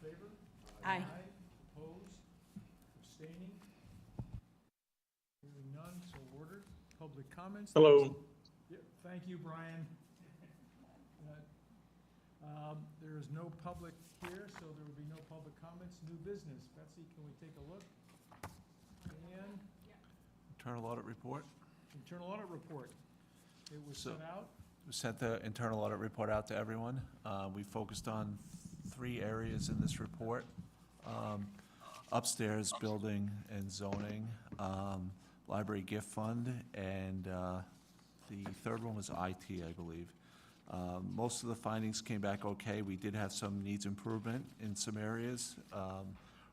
favor? Aye. Opposed? Abstaining? Hearing none, so ordered. Public comments? Hello. Yeah, thank you, Brian. There is no public here, so there will be no public comments. New business. Betsy, can we take a look? And Internal audit report. internal audit report. It was So- sent out. We sent the internal audit report out to everyone. We focused on three areas in this report. Upstairs, building and zoning, library gift fund, and the third one was IT, I believe. Most of the findings came back okay. We did have some needs improvement in some areas.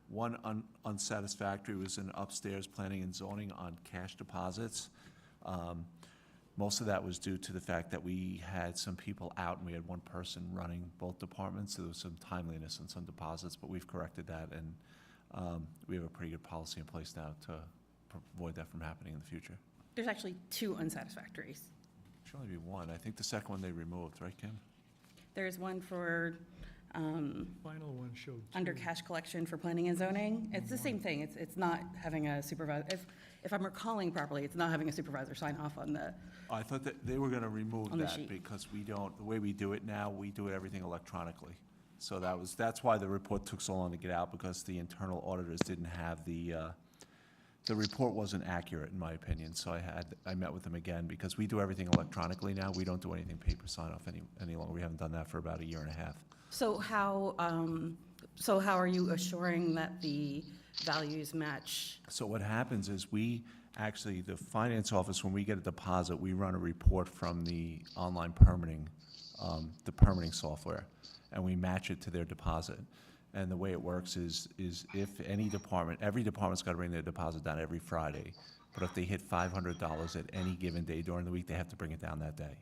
One unsatisfactory was in upstairs planning and zoning on cash deposits. Most of that was due to the fact that we had some people out and we had one person running both departments. So there was some timeliness on some deposits, but we've corrected that, and we have a pretty good policy in place now to avoid that from happening in the future. There's actually two unsatisfactories. Should only be one. I think the second one they removed, right, Kim? There's one for Final one showed two. under cash collection for planning and zoning. It's the same thing. It's not having a supervisor, if I'm recalling properly, it's not having a supervisor sign off on the, I thought that they were gonna remove On the that sheet. because we don't, the way we do it now, we do everything electronically. So that's why the report took so long to get out, because the internal auditors didn't have the report wasn't accurate, in my opinion. So I met with them again, because we do everything electronically now. We don't do anything paper sign off any longer. We haven't done that for about a year and a half. so how are you assuring that the values match? So what happens is the finance office, when we get a deposit, we run a report from the online permitting, the permitting software, and we match it to their deposit. And the way it works is if any department, every department's got to bring their deposit down every Friday, but if they hit $500 at any given day during the week, they have to bring it down that day.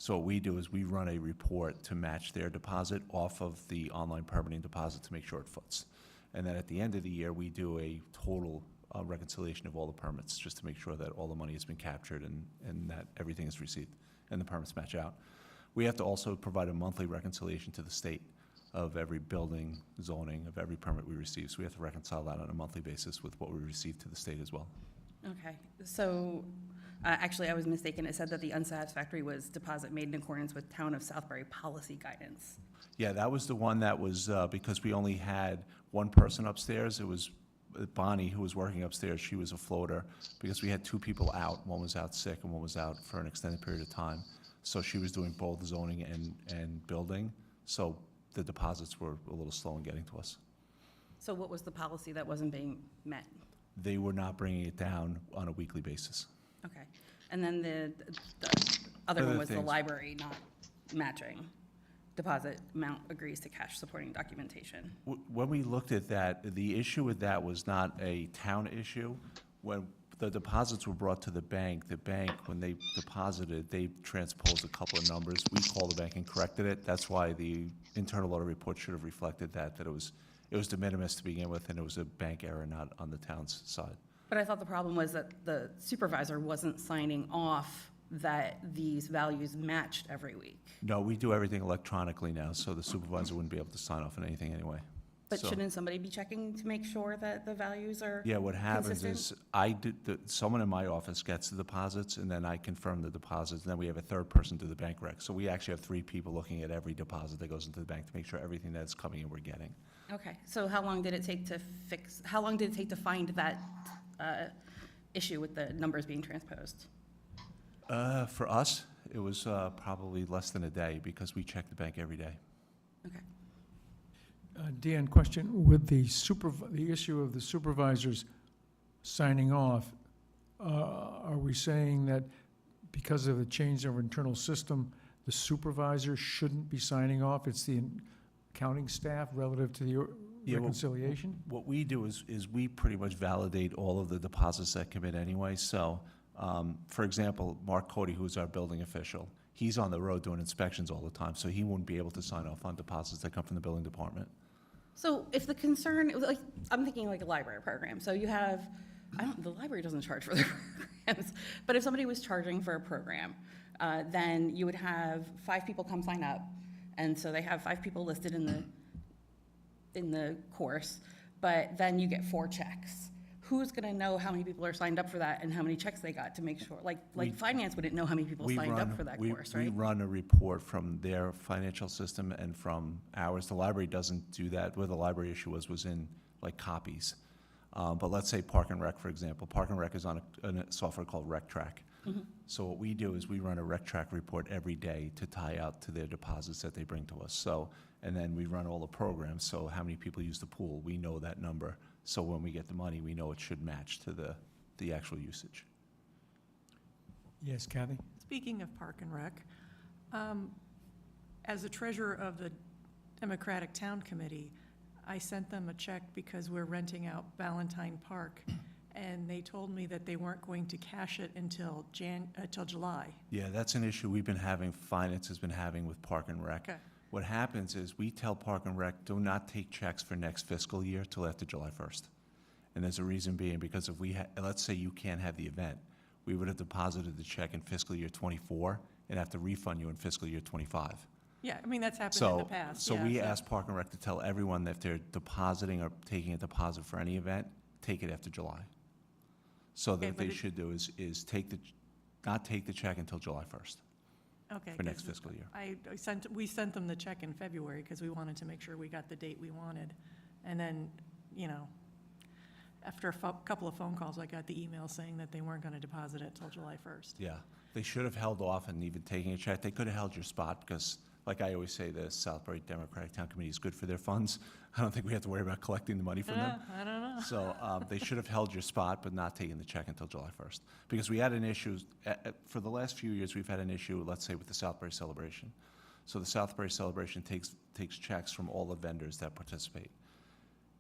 So what we do is we run a report to match their deposit off of the online permitting deposit to make sure it foots. And then at the end of the year, we do a total reconciliation of all the permits, just to make sure that all the money has been captured and that everything is received and the permits match out. We have to also provide a monthly reconciliation to the state of every building, zoning, of every permit we receive. So we have to reconcile that on a monthly basis with what we receive to the state as well. Okay, so, actually, I was mistaken. It said that the unsatisfactory was deposit made in accordance with Town of Southbury policy guidance. Yeah, that was the one that was, because we only had one person upstairs. It was Bonnie, who was working upstairs. She was a floater, because we had two people out. One was out sick and one was out for an extended period of time. So she was doing both zoning and building. So the deposits were a little slow in getting to us. So what was the policy that wasn't being met? They were not bringing it down on a weekly basis. Okay, and then the other Other one was the things. library not matching. Deposit amount agrees to cash supporting documentation. When we looked at that, the issue with that was not a town issue. When the deposits were brought to the bank, when they deposited, they transposed a couple of numbers. We called the bank and corrected it. That's why the internal audit report should have reflected that it was de minimis to begin with, and it was a bank error, not on the town's side. But I thought the problem was that the supervisor wasn't signing off that these values matched every week. No, we do everything electronically now, so the supervisor wouldn't be able to sign off on anything anyway. But So- shouldn't somebody be checking to make sure that the values are? Yeah, what happens is, Consistent? someone in my office gets the deposits, and then I confirm the deposits, and then we have a third person do the bank rec. So we actually have three people looking at every deposit that goes into the bank to make sure everything that's coming in, we're getting. Okay, so how long did it take to find that issue with the numbers being transposed? For us, it was probably less than a day, because we check the bank every day. Okay. Dan, question, with the issue of the supervisors signing off, are we saying that because of the change of our internal system, the supervisor shouldn't be signing off? It's the accounting staff relative to the Yeah, well, reconciliation? What we do is we pretty much validate all of the deposits that come in anyway. So, for example, Mark Cody, who's our building official, he's on the road doing inspections all the time, so he wouldn't be able to sign off on deposits that come from the building department. So if the concern, like, I'm thinking like a library program, so you have, the library doesn't charge for their programs, but if somebody was charging for a program, then you would have 5 people come sign up, and so they have 5 people listed in in the course, but then you get 4 checks. Who's gonna know how many people are signed up for that and how many checks they got to make sure, like finance wouldn't know how many people We signed run- up for that we- course, We right? run a report from their financial system and from ours. The library doesn't do that. Where the library issue was in like copies. But let's say Park and Rec, for example. Park and Rec is on a software called RecTrack. Mm-hmm. So what we do is we run a RecTrack report every day to tie out to their deposits that they bring to us. So, and then we run all the programs, so how many people use the pool, we know that number. So when we get the money, we know it should match to the actual usage. Yes, Kathy? Speaking of Park and Rec, as the treasurer of the Democratic Town Committee, I sent them a check because we're renting out Valentine Park, and they told me that they weren't going to cash it until July. Yeah, that's an issue we've been having, finance has been having with Park and Rec. Okay. What happens is we tell Park and Rec, do not take checks for next fiscal year till after July 1st. And there's a reason being, because if we let's say you can't have the event, we would have deposited the check in fiscal year '24 and have to refund you in fiscal year '25. Yeah, I mean, that's happened in the past. So yeah, we ask Park and Rec to tell everyone that if they're depositing or taking a deposit for any event, take it after July. So Okay, that but they it- should do is not take the check until July 1st Okay, for next 'cause fiscal year. we sent them the check in February because we wanted to make sure we got the date we wanted. And then, after a couple of phone calls, I got the email saying that they weren't going to deposit it till July 1st. Yeah, they should have held off and even taking a check. They could have held your spot because, like I always say, the Southbury Democratic Town Committee is good for their funds. I don't think we have to worry about collecting the money from them. I don't know. So they should have held your spot, but not taken the check until July 1st. Because we had an issue, for the last few years, we've had an issue, let's say, with the Southbury Celebration. So the Southbury Celebration takes checks from all the vendors that participate.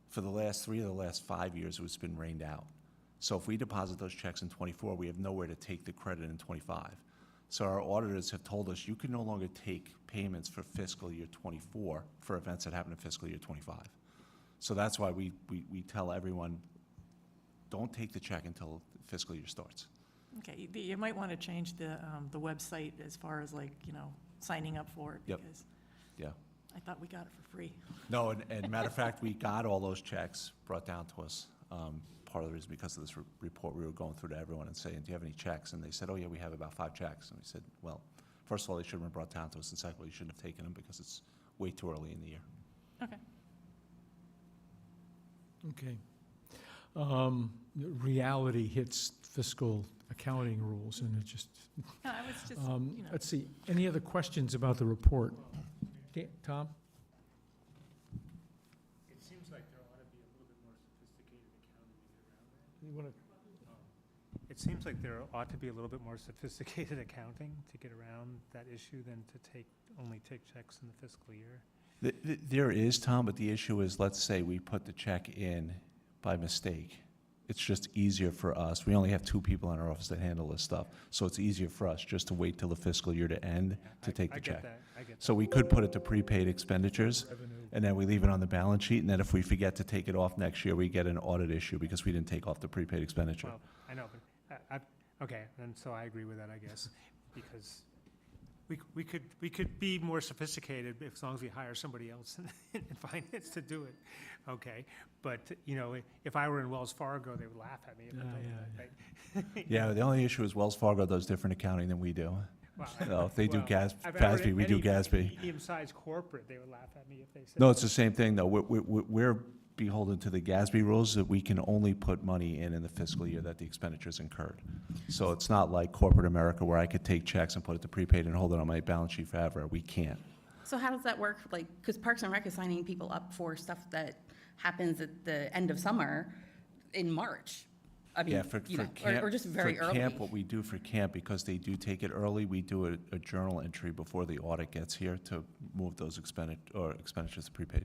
For the last 3 of the last 5 years, it's been rained out. So if we deposit those checks in '24, we have nowhere to take the credit in '25. So our auditors have told us you can no longer take payments for fiscal year '24 for events that happen in fiscal year '25. So that's why we tell everyone, don't take the check until the fiscal year starts. Okay, you might want to change the website as far as signing up for it. Yep. Because Yeah. I thought we got it for free. No, and matter of fact, we got all those checks brought down to us. Part of the reason because of this report, we were going through to everyone and saying, do you have any checks? And they said, oh yeah, we have about 5 checks. And we said, well, first of all, they should have been brought down to us, and secondly, you shouldn't have taken them because it's way too early in the year. Okay. Okay. Reality hits fiscal accounting rules, and it just, No, I was just, let's see, any other questions about the report? Tom? It seems like there ought to be a little bit more sophisticated accounting to get around that. You want It seems like there ought to be a little bit more sophisticated accounting to get around that issue than to only take checks in the fiscal year. There is, Tom, but the issue is, let's say we put the check in by mistake. It's just easier for us. We only have 2 people in our office that handle this stuff. So it's easier for us just to wait till the fiscal year to end to take the check. I get that. So we could put it to prepaid expenditures, and then we leave it on the balance sheet, and then if we forget to take it off next year, we get an audit issue because we didn't take off the prepaid expenditure. Well, I know, but, okay, and so I agree with that, I guess, because we could be more sophisticated as long as we hire somebody else in finance to do it, okay? But, if I were in Wells Fargo, they would laugh at me if I told them that, right? Yeah, the only issue is Wells Fargo does different accounting than we do. Well, So if they do well, if I were GASB, we do any GASB. medium-sized corporate, they would laugh at me if they said. No, it's the same thing, though. We're beholden to the GASB rules that we can only put money in the fiscal year that the expenditure's incurred. So it's not like corporate America where I could take checks and put it to prepaid and hold it on my balance sheet forever. We can't. So how does that work? Like, because Parks and Rec is signing people up for stuff that happens at the end of summer in March. I mean, Yeah, for camp. or just very for early. camp, what we do for camp, because they do take it early, we do a journal entry before the audit gets here to move those expenditures to prepaid.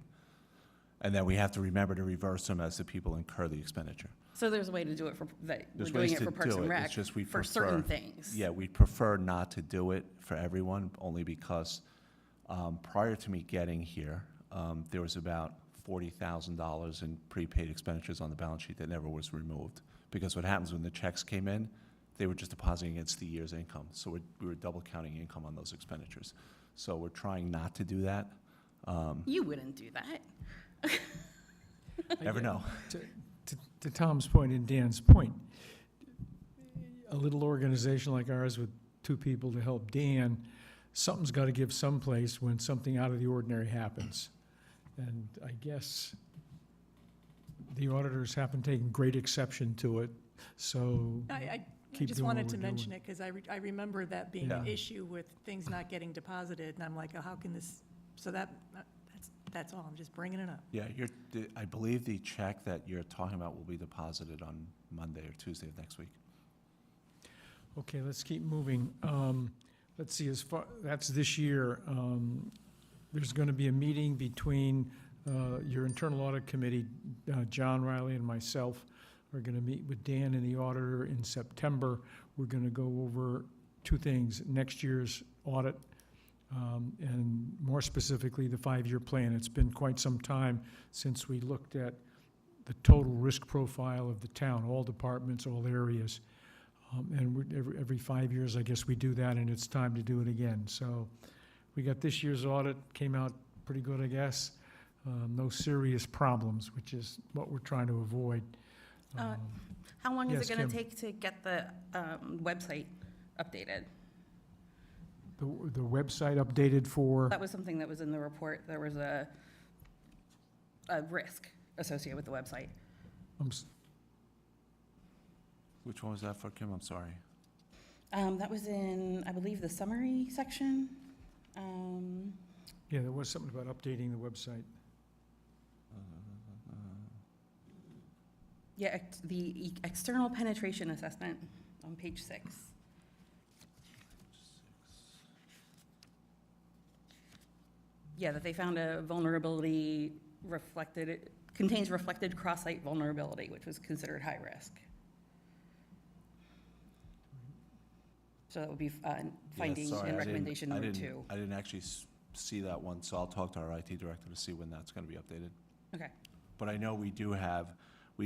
And then we have to remember to reverse them as the people incur the expenditure. So there's a way to do it that we're There's doing ways it to for Parks do and it. Rec It's just we for certain prefer- things. Yeah, we prefer not to do it for everyone, only because prior to me getting here, there was about $40,000 in prepaid expenditures on the balance sheet that never was removed. Because what happens when the checks came in, they were just depositing against the year's income. So we were double counting income on those expenditures. So we're trying not to do that. You wouldn't do that. Never know. To Tom's point and Dan's point, a little organization like ours with two people to help Dan, something's got to give someplace when something out of the ordinary happens. And I guess the auditors haven't taken great exception to it, so I keep just doing what wanted to we're mention doing. it because I remember that being an Yeah. issue with things not getting deposited, and I'm like, oh, how can this, so that's all, I'm just bringing it up. Yeah, I believe the check that you're talking about will be deposited on Monday or Tuesday of next week. Okay, let's keep moving. Let's see, as far, that's this year. There's going to be a meeting between your internal audit committee, John Riley and myself are going to meet with Dan and the auditor in September. We're going to go over two things, next year's audit, and more specifically, the 5-year plan. It's been quite some time since we looked at the total risk profile of the town, all departments, all areas. Every 5 years, I guess we do that, and it's time to do it again. So we got this year's audit, came out pretty good, I guess. No serious problems, which is what we're trying to avoid. How long is Yes, it gonna Kim. take to get the website updated? The website updated for, That was something that was in the report. There was a risk associated with the website. Which one was that for, Kim? I'm sorry. That was in, I believe, the summary section. yeah, there was something about updating the website. Yeah, the external penetration assessment on page 6. Yeah, that they found a vulnerability contains reflected cross-site vulnerability, which was considered high risk. So that would be finding sorry, and I didn't- recommendation I number didn't- 2. I didn't actually see that one, so I'll talk to our IT director to see when that's going to be updated. Okay. But I know we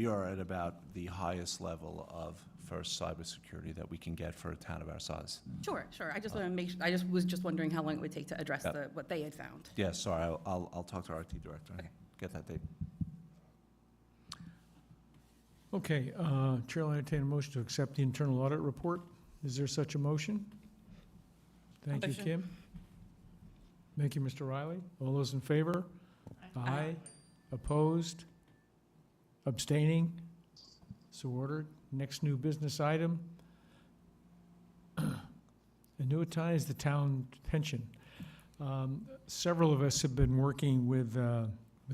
are at about the highest level of first cybersecurity that we can get for a town of our size. Sure. I just want to I just was just wondering how long it would take to address Yep. what they had found. Yeah, sorry, I'll talk to our IT director and Okay. get that date. Okay, Chair will entertain a motion to accept the internal audit report. Is there such a motion? Thank you, Motion. Kim. Thank you, Mr. Riley. All those in favor? Aye. Opposed? Abstaining? So ordered. Next new business item. Annuitize the town pension. Several of us have been working with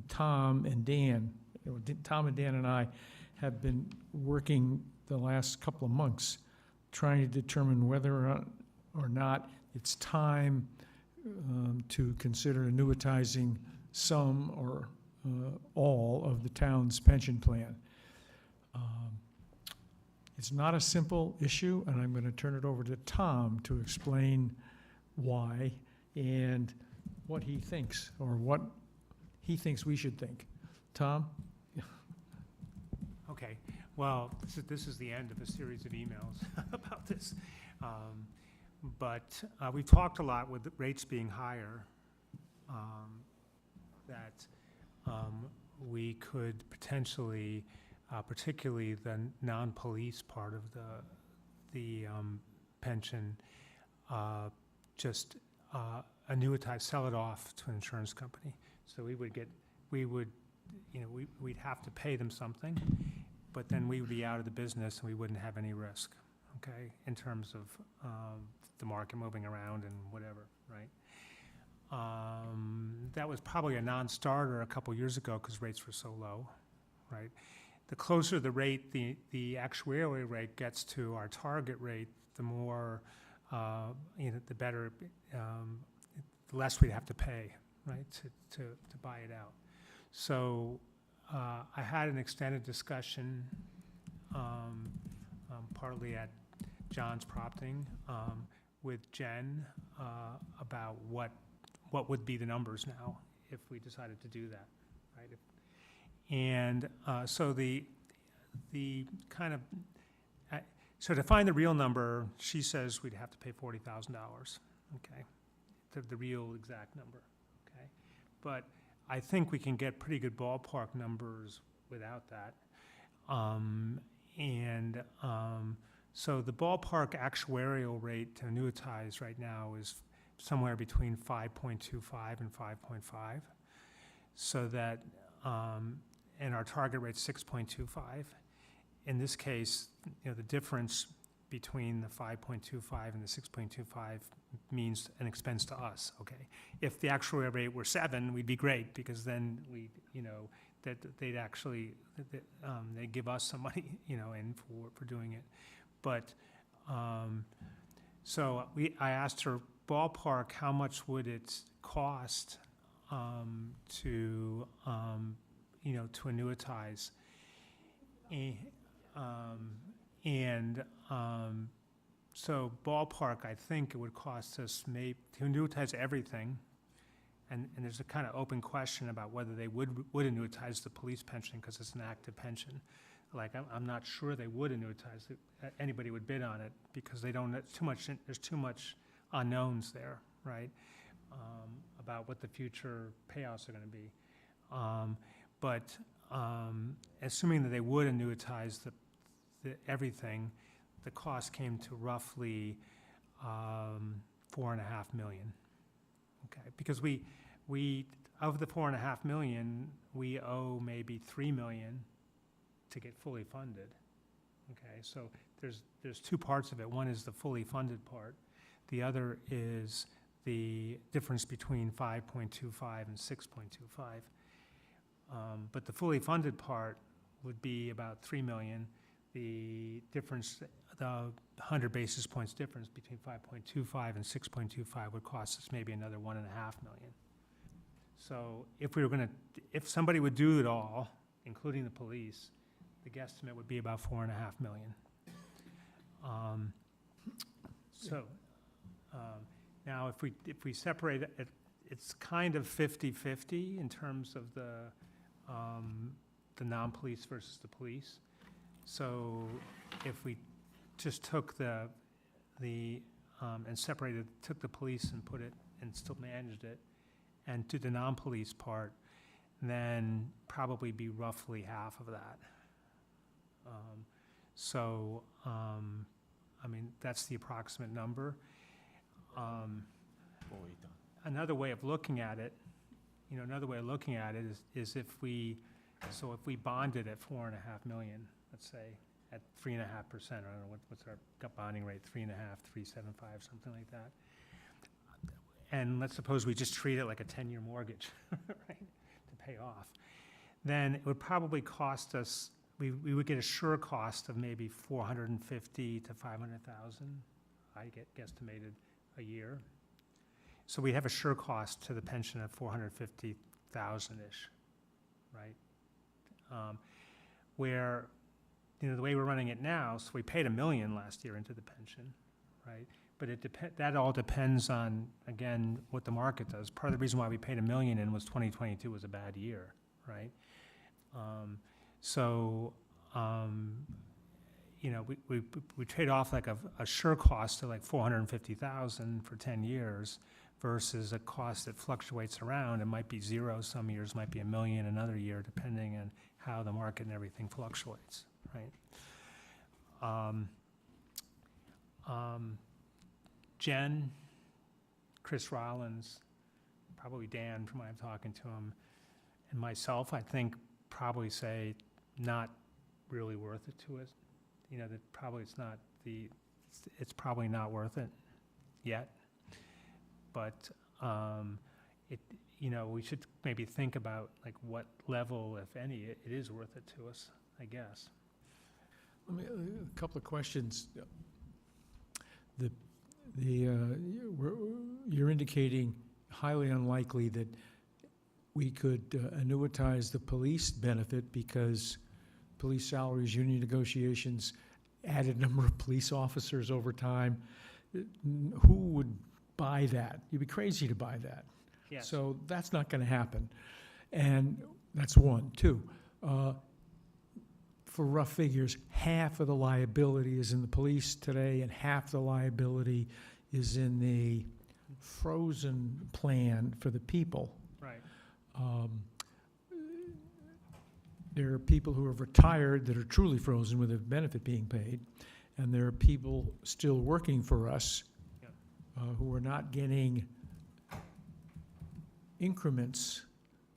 Tom and Dan. Tom and Dan and I have been working the last couple of months trying to determine whether or not it's time to consider annuitizing some or all of the town's pension plan. It's not a simple issue, and I'm going to turn it over to Tom to explain why and what he thinks, or what he thinks we should think. Tom? Okay, well, this is the end of a series of emails about this. But we've talked a lot with the rates being higher, that we could potentially, particularly the non-police part of the pension, just annuitize, sell it off to an insurance company. So we'd have to pay them something, but then we would be out of the business and we wouldn't have any risk, okay, in terms of the market moving around and whatever, right? That was probably a non-starter a couple years ago because rates were so low, right? The closer the rate, the actuarial rate gets to our target rate, the more, the better, the less we'd have to pay, right, to buy it out. So I had an extended discussion, partly at John's prompting, with Jen about what would be the numbers now if we decided to do that, right? And so the kind of, so to find the real number, she says we'd have to pay $40,000, okay? The real exact number, okay? But I think we can get pretty good ballpark numbers without that. So the ballpark actuarial rate to annuitize right now is somewhere between 5.25 and 5.5. So that, and our target rate's 6.25. In this case, the difference between the 5.25 and the 6.25 means an expense to us, okay? If the actual rate were 7, we'd be great, because then that they'd actually, they'd give us some money, in for doing it. But, so I asked her ballpark, how much would it cost to annuitize? So ballpark, I think it would cost us to annuitize everything, and there's a kind of open question about whether they would annuitize the police pension because it's an active pension. Like, I'm not sure they would annuitize it, anybody would bid on it, because they don't, there's too much unknowns there, right? About what the future payouts are gonna be. But assuming that they would annuitize everything, the cost came to roughly $4.5 million. Okay, because we of the $4.5 million, we owe maybe $3 million to get fully funded. Okay, so there's two parts of it. One is the fully funded part. The other is the difference between 5.25 and 6.25. But the fully funded part would be about $3 million. The difference, the 100 basis points difference between 5.25 and 6.25 would cost us maybe another $1.5 million. So if somebody would do it all, including the police, the guesstimate would be about $4.5 million. Now if we separate it, it's kind of 50-50 in terms of the non-police versus the police. So if we just took and separated, took the police and put it, and still managed it, and did the non-police part, then probably be roughly half of that. I mean, that's the approximate number. Another way of looking at it, is if we bonded at $4.5 million, let's say, at 3.5%, I don't know, what's our gut bonding rate, 3.5, 3.75, something like that. And let's suppose we just treat it like a 10-year mortgage, right, to pay off. Then it would probably cost us, we would get a sure cost of maybe $450,000 to $500,000, I get guesstimated a year. So we have a sure cost to the pension of $450,000-ish, right? Where, the way we're running it now, so we paid $1 million last year into the pension, right? But that all depends on, again, what the market does. Part of the reason why we paid $1 million in was 2022 was a bad year, right? We trade off like a sure cost of like $450,000 for 10 years versus a cost that fluctuates around. It might be zero some years, might be $1 million another year, depending on how the market and everything fluctuates, right? Jen, Chris Rollins, probably Dan from when I'm talking to him, and myself, I think probably say not really worth it to us. That probably it's probably not worth it yet. But we should maybe think about like what level, if any, it is worth it to us, I guess. Let me, a couple of questions. You're indicating highly unlikely that we could annuitize the police benefit because police salaries, union negotiations, added number of police officers over time. Who would buy that? You'd be crazy to buy that. Yes. So that's not going to happen. And that's one. Two, for rough figures, half of the liability is in the police today and half the liability is in the frozen plan for the people. Right. There are people who have retired that are truly frozen with a benefit being paid, and there are people still working for us Yeah. who are not getting increments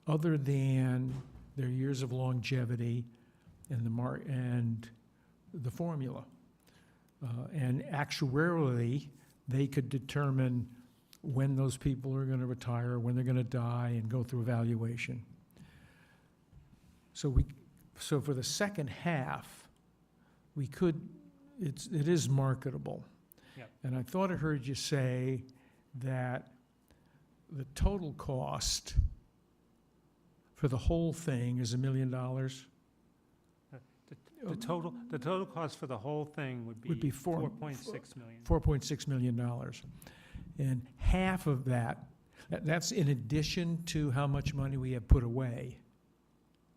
other than their years of longevity and the formula. And actuarially, they could determine when those people are going to retire, when they're going to die, and go through evaluation. So for the second half, it is marketable. Yep. And I thought I heard you say that the total cost for the whole thing is $1 million? The total cost for the whole thing would Would be be four- 4.6 million. $4.6 million. And half of that's in addition to how much money we have put away.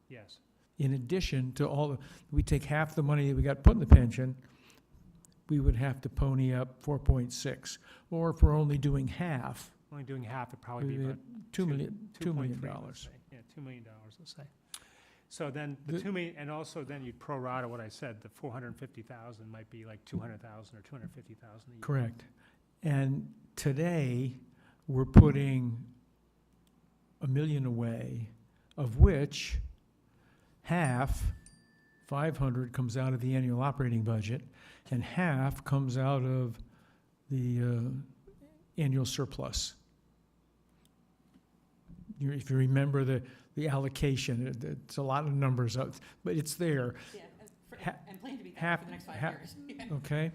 Yes, In addition to we take half the money that we got put in the pension, we would have to pony up 4.6. Or if we're only doing half, only doing half, it'd probably be we about $2 million. 2.3, let's say. Yeah, $2 million, let's say. So then the The- 2 million, and also then you'd pro rata what I said, the 450,000 might be like 200,000 or 250,000 a year. Correct. And today, we're putting $1 million away, of which half, 500, comes out of the annual operating budget, and half comes out of the annual surplus. If you remember the allocation, it's a lot of numbers, but it's there. Yeah, Ha- and plan to be half- for the next 5 half- years. Okay?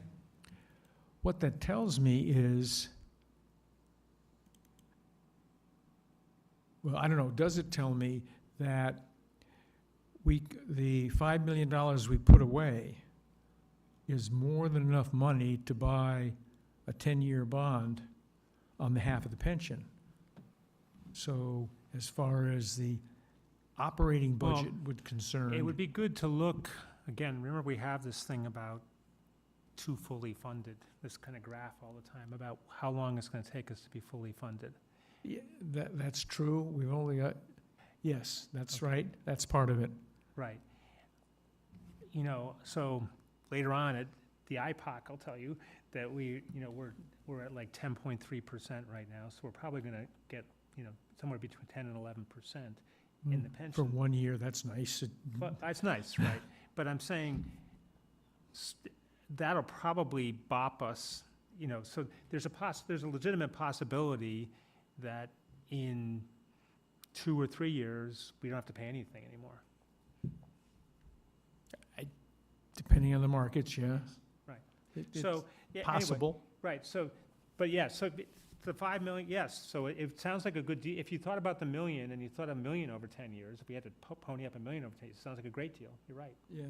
What that tells me is, well, I don't know, does it tell me that the $5 million we put away is more than enough money to buy a 10-year bond on behalf of the pension? So as far as the operating Well, budget would concern. It would be good to look, again, remember we have this thing about too fully funded, this kind of graph all the time about how long it's going to take us to be fully funded. Yeah, that's true. We've only got, yes, that's Okay. right. That's part of it. Right. You know, so later on at the IPOC, I'll tell you that we're at like 10.3% right now, so we're probably going to get, somewhere between 10 and 11% in the For pension. 1 year, that's nice. But that's nice, right? But I'm saying that'll probably bop us, so there's a legitimate possibility that in 2 or 3 years, we don't have to pay anything anymore. Depending on the markets, yeah. Right. It's So, yeah, anyway, possible. right, so, but yeah, so the 5 million, yes, so it sounds like a good deal. If you thought about the million and you thought $1 million over 10 years, if we had to pony up $1 million over 10 years, it sounds like a great deal, you're right. Yeah.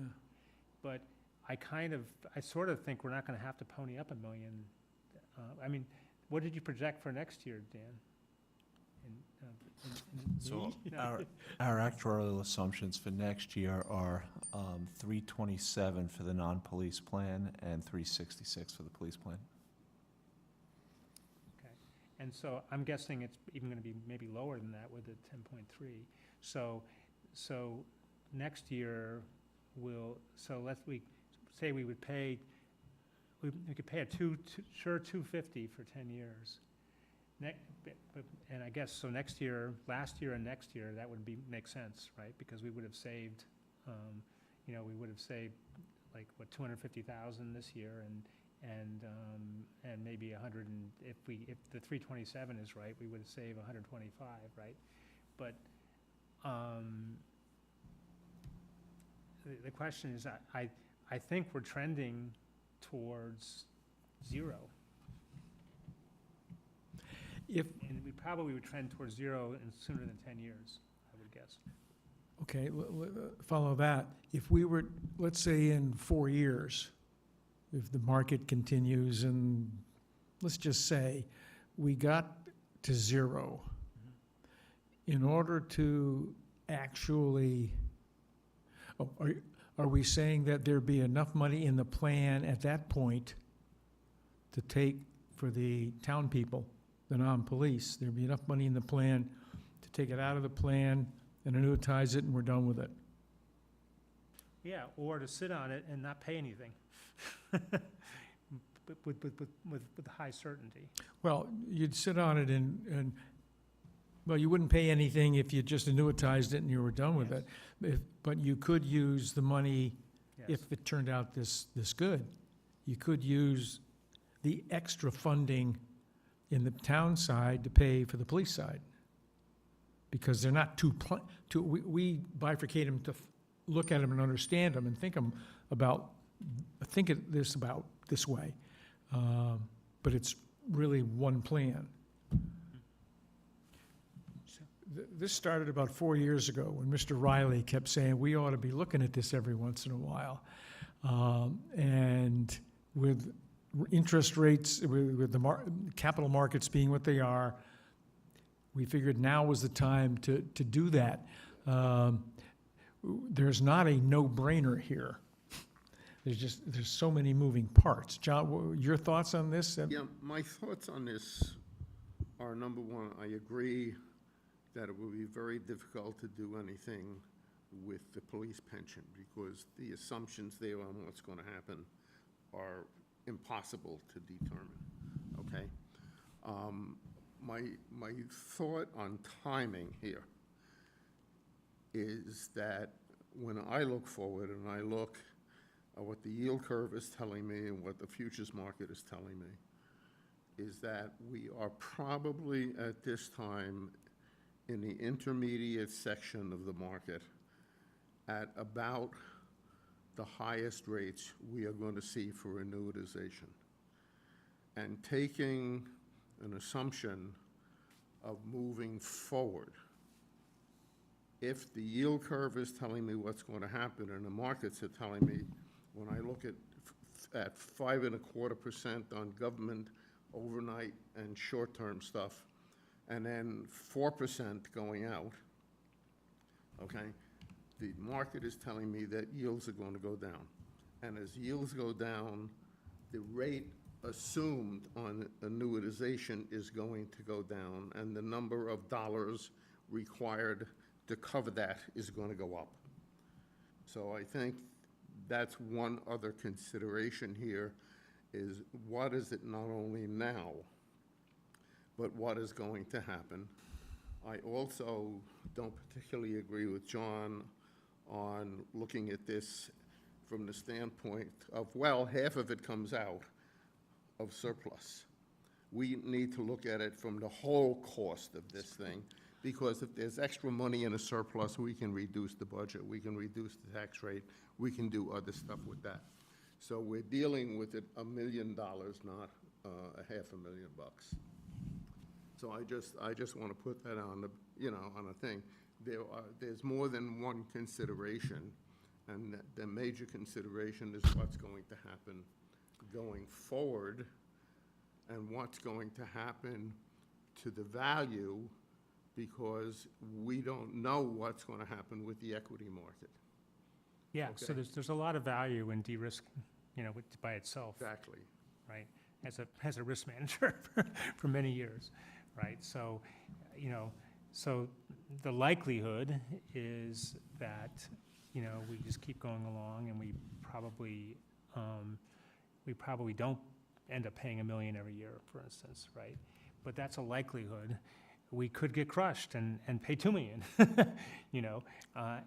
But I sort of think we're not gonna have to pony up $1 million. I mean, what did you project for next year, Dan? So No. our actuarial assumptions for next year are 327 for the non-police plan and 366 for the police plan. And so I'm guessing it's even gonna be maybe lower than that with the 10.3. So next year, we say we would pay, we could pay $250 for 10 years. And I guess, so next year, last year and next year, that would make sense, right? Because we would have saved, we would have saved like, what, 250,000 this year and maybe 100, and if the 327 is right, we would have saved 125, right? But the question is, I think we're trending towards 0. And we probably would trend towards 0 in sooner than 10 years, I would guess. Okay, follow that. If we were, let's say in 4 years, if the market continues and, let's just say, we got to 0, in order to actually, are we saying that there'd be enough money in the plan at that point to take for the town people, the non-police, there'd be enough money in the plan to take it out of the plan and annuitize it, and we're done with it. Yeah, or to sit on it and not pay anything. With high certainty. Well, you'd sit on it well, you wouldn't pay anything if you just annuitized it and you were done with Yes. it. But you could use the money Yes. if it turned out this good. You could use the extra funding in the town side to pay for the police side. Because they're not we bifurcate them to look at them and understand them and think this about this way. But it's really one plan. This started about 4 years ago when Mr. Riley kept saying, we ought to be looking at this every once in a while. And with interest rates, with the capital markets being what they are, we figured now was the time to do that. There's not a no-brainer here. There's so many moving parts. John, your thoughts on this? Yeah, my thoughts on this are, number one, I agree that it will be very difficult to do anything with the police pension because the assumptions there on what's going to happen are impossible to determine, okay? My thought on timing here is that when I look forward and I look at what the yield curve is telling me and what the futures market is telling me, is that we are probably at this time in the intermediate section of the market at about the highest rates we are going to see for annuitization. And taking an assumption of moving forward, if the yield curve is telling me what's going to happen and the markets are telling me, when I look at 5.25% on government overnight and short-term stuff, and then 4% going out, okay? The market is telling me that yields are going to go down. And as yields go down, the rate assumed on annuitization is going to go down, and the number of dollars required to cover that is going to go up. So I think that's one other consideration here, is what is it not only now, but what is going to happen. I also don't particularly agree with John on looking at this from the standpoint of, well, half of it comes out of surplus. We need to look at it from the whole cost of this thing, because if there's extra money in a surplus, we can reduce the budget, we can reduce the tax rate, we can do other stuff with that. So we're dealing with it $1 million, not $500,000. So I just want to put that on the, on a thing. There's more than one consideration, and the major consideration is what's going to happen going forward, and what's going to happen to the value, because we don't know what's going to happen with the equity market. Yeah, so Okay. there's a lot of value in de-risk, by itself, Exactly. right? As a risk manager for many years, right? So, so the likelihood is that, we just keep going along and we probably don't end up paying $1 million every year, for instance, right? But that's a likelihood. We could get crushed and pay $2 million,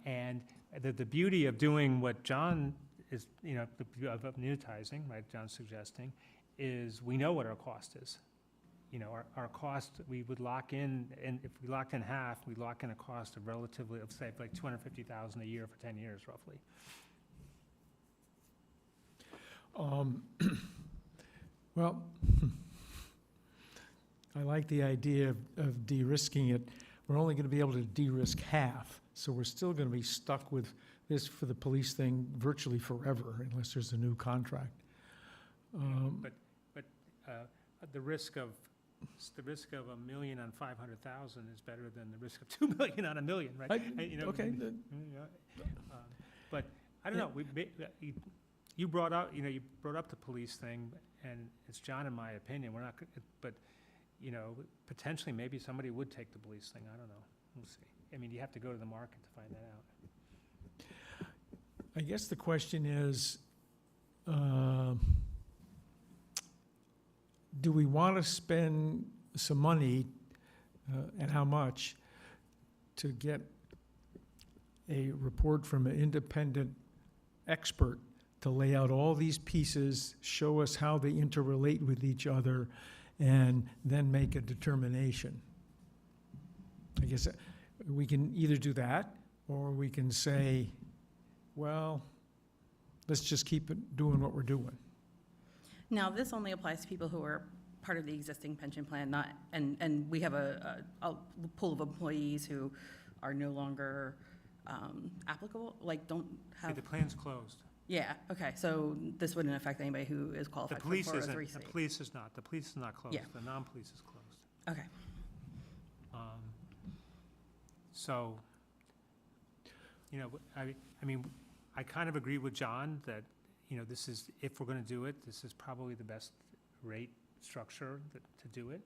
and the beauty of doing what John is, of annuitizing, right, John's suggesting, is we know what our cost is. Our cost, we would lock in, and if we locked in half, we lock in a cost of relatively, let's say, like $250,000 a year for 10 years, roughly. Well, I like the idea of de-risking it. We're only going to be able to de-risk half, so we're still going to be stuck with this for the police thing virtually forever unless there's a new contract. But the risk of $1 million on 500,000 is better than the risk of $2 million on $1 million, right? Okay, But I don't know. You brought up the police thing, and it's John, in my opinion. We're not, but potentially maybe somebody would take the police thing. I don't know. We'll see. I mean, you have to go to the market to find that out. I guess the question is, do we want to spend some money, and how much, to get a report from an independent expert to lay out all these pieces, show us how they interrelate with each other, and then make a determination? I guess we can either do that, or we can say, well, let's just keep doing what we're doing. Now, this only applies to people who are part of the existing pension plan, not, and we have a pool of employees who are no longer applicable, like, don't See, have, the plan's closed. yeah, okay, so this wouldn't affect anybody who is The qualified for police isn't, 403C. the police is not. The police is not closed. Yeah. The non-police is closed. Okay, So, you know, I mean, I kind of agree with John that, you know, this is, if we're gonna do it, this is probably the best rate structure to do it.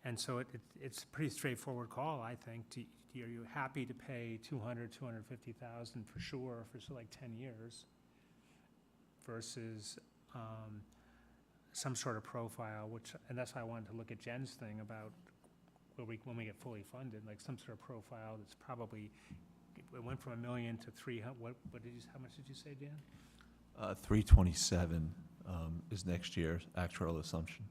And so it's a pretty straightforward call, I think. Are you happy to pay 250,000 for sure for like 10 years versus some sort of profile, and that's why I wanted to look at Jen's thing about when we get fully funded, like some sort of profile that's probably, it went from $1 million to 300, how much did you say, Dan? 327 is next year's actuarial assumption.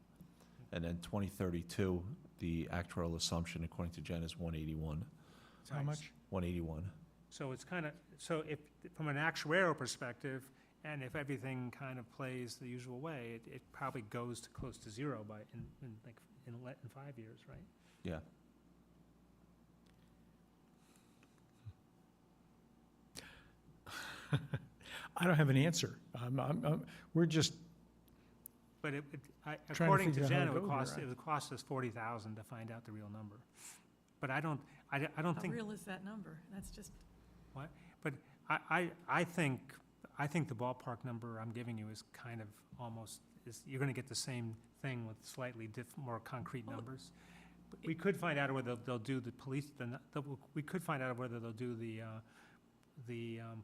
And then 2032, the actuarial assumption, according to Jen, is 181. How Right. much? 181. So it's kind of, so if, from an actuarial perspective, and if everything kind of plays the usual way, it probably goes to close to zero in 5 years, right? Yeah. I don't have an answer. We're just, But Trying to according to figure out how Jen, to it would go cost, here. it would cost us 40,000 to find out the real number. But I don't How think, real is that number? That's just, I think the ballpark number I'm giving you is kind of almost, you're gonna get the same thing with slightly more concrete Well, numbers. But we could find out whether they'll do the police, we could find out whether they'll do the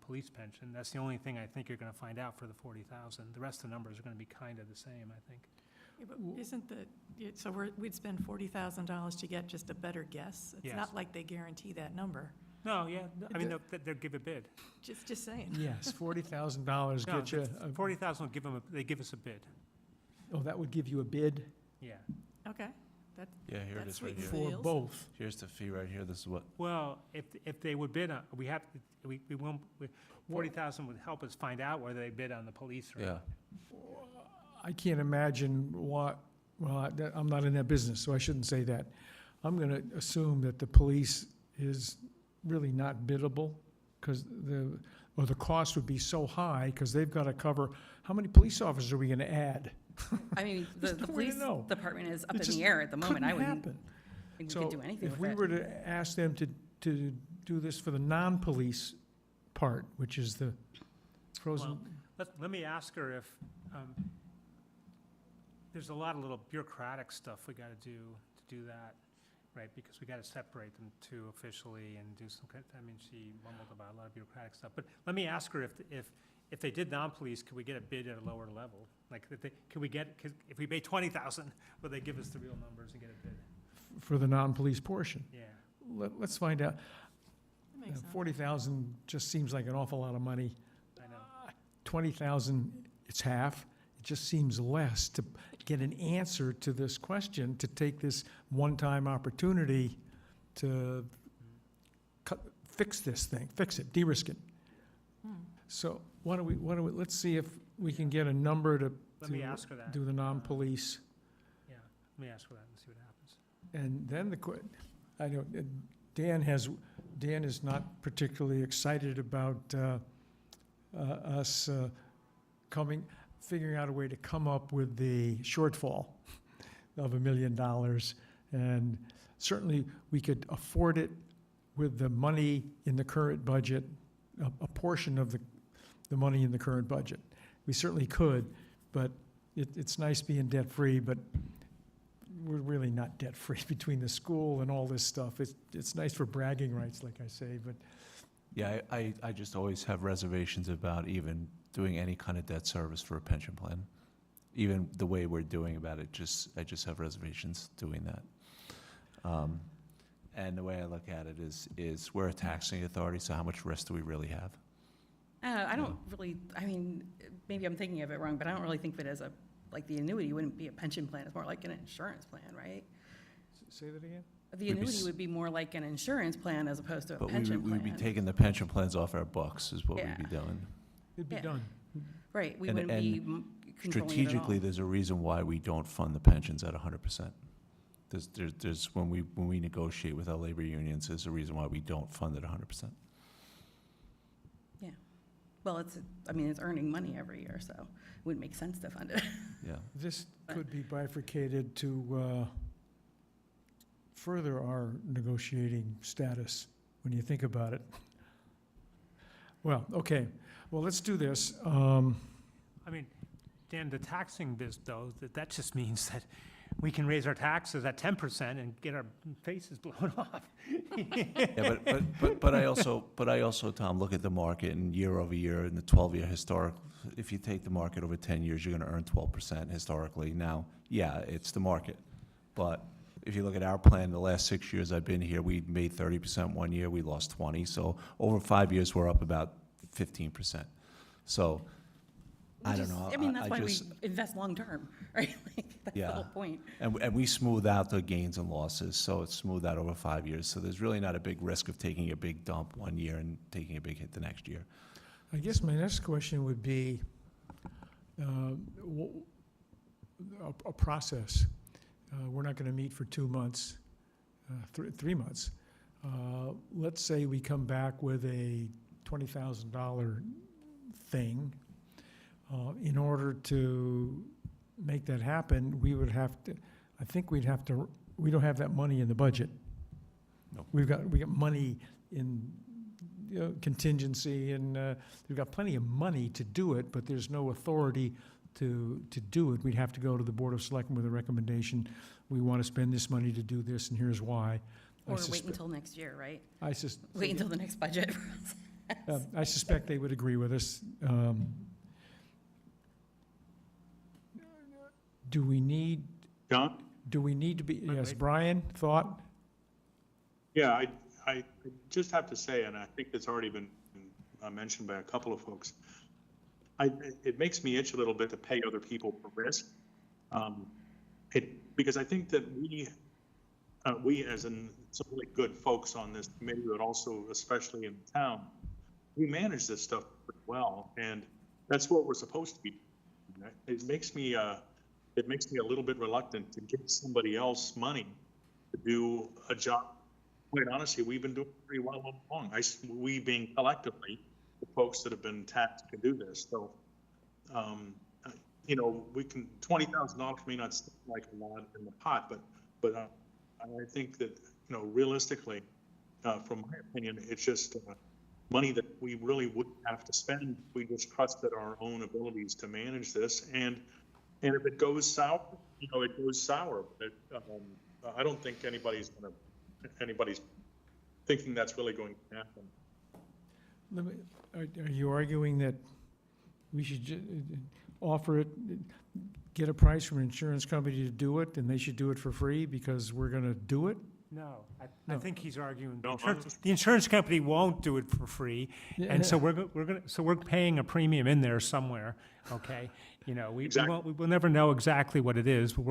police pension. That's the only thing I think you're gonna find out for the 40,000. The rest of the numbers are gonna be kind of the same, I think. yeah, but isn't so we'd spend $40,000 to get just a better guess? It's Yes. not like they guarantee that number. No, yeah, I mean, they'll give a bid. Just saying. yes, $40,000 No, get you, 40,000 will give them, they give us a bid, oh, that would give you a bid yeah. Okay, Yeah, here it That's is right sweet. here. for Feels. both. Here's the fee right here. This is what, Well, if they would bid on, we won't, 40,000 would help us find out whether they bid on the police or yeah. not. I can't imagine I'm not in that business, so I shouldn't say that. I'm going to assume that the police is really not biddable, because the cost would be so high, because they've got to cover, how many police officers are we going to add? I mean, the There's no way to police know. department is up It in just the air at the moment. I Couldn't wouldn't happen. think we So could do anything if with we it. were to ask them to do this for the non-police part, which is the frozen, Let me ask her if, there's a lot of little bureaucratic stuff we gotta do to do that, right? Because we gotta separate them two officially and do some, I mean, she mumbled about a lot of bureaucratic stuff. But let me ask her if they did non-police, could we get a bid at a lower level? Like, if we pay 20,000, will they give us the real numbers and get a bid? for the non-police portion. Yeah, Let's find out. that makes sense. 40,000 just seems like an awful lot of money. I know. 20,000, it's half. It just seems less to get an answer to this question, to take this one-time opportunity to fix this thing, fix it, de-risk it. Hmm. So why don't we, let's see if we can get a number to Let me ask her that. do the non-police. Yeah, let me ask her that and see what happens. And then I know Dan is not particularly excited about us figuring out a way to come up with the shortfall of $1 million. And certainly, we could afford it with the money in the current budget, a portion of the money in the current budget. We certainly could, but it's nice being debt-free, but we're really not debt-free between the school and all this stuff. It's nice for bragging rights, like I say, but Yeah, I just always have reservations about even doing any kind of debt service for a pension plan. Even the way we're doing about it, I just have reservations doing that. And the way I look at it is we're a taxing authority, so how much risk do we really have? I don't really, I mean, maybe I'm thinking of it wrong, but I don't really think of it as a, like, the annuity wouldn't be a pension plan, it's more like an insurance plan, right? say that again? The We'd be annuity s- would be more like an insurance plan as opposed to a But pension we would be plan. taking the pension plans off our books is what Yeah. we'd be doing. It'd be Yeah. done. Right, we and- wouldn't be controlling it at all. Strategically, there's a reason why we don't fund the pensions at 100%. There's, when we negotiate with our labor unions, there's a reason why we don't fund it 100%. Well, I mean, it's earning money every year, so it wouldn't make sense to fund it. Yeah. This could be bifurcated to further our negotiating status, when you think about it. Well, okay, well, let's do this. I mean, Dan, the taxing bit, though, that just means that we can raise our taxes at 10% and get our faces blown off. Yeah, but I also, Tom, look at the market and year over year in the 12-year historic, if you take the market over 10 years, you're gonna earn 12% historically. Now, yeah, it's the market, but if you look at our plan, the last 6 years I've been here, we made 30% one year, we lost 20, so over 5 years, we're up about 15%. So, I don't know. I mean, that's why we just- invest long-term, right? Like, that's the Yeah. whole point. And we smooth out the gains and losses, so it's smoothed out over 5 years. So there's really not a big risk of taking a big dump one year and taking a big hit the next year. I guess my next question would be a process. We're not going to meet for 2 months, 3 months. Let's say we come back with a $20,000 thing. In order to make that happen, we would have to, I think we'd have to, we don't have that money in the budget. No. We got money in, you know, contingency, and we've got plenty of money to do it, but there's no authority to do it. We'd have to go to the Board of Selectmen with a recommendation. We want to spend this money to do this, and here's why. I Or wait suspe- until next year, right? I sus- Wait until the next budget. I suspect they would agree with us. Do we need, John? do we need to be, Wait, yes, wait. Brian, thought? Yeah, I just have to say, and I think it's already been mentioned by a couple of folks, it makes me itch a little bit to pay other people for risk. Because I think that we as in some really good folks on this committee, but also especially in the town, we manage this stuff pretty well, and that's what we're supposed to be doing. It makes me a little bit reluctant to give somebody else money to do a job. Quite honestly, we've been doing pretty well all along. We being collectively the folks that have been tasked to do this. So, you know, we can, $20,000 may not seem like a lot in the pot, but I think that, you know, realistically, from my opinion, it's just money that we really wouldn't have to spend. We just trusted our own abilities to manage this, and if it goes sour, you know, it goes sour. But I don't think anybody's thinking that's really going to happen. Are you arguing that we should offer it, get a price from an insurance company to do it, and they should do it for free because we're going to do it? No, I No. think he's arguing, No, the insurance company won't do it for free, and so we're paying a premium in there somewhere, okay? You know, Exactly. we'll never know exactly what it is, but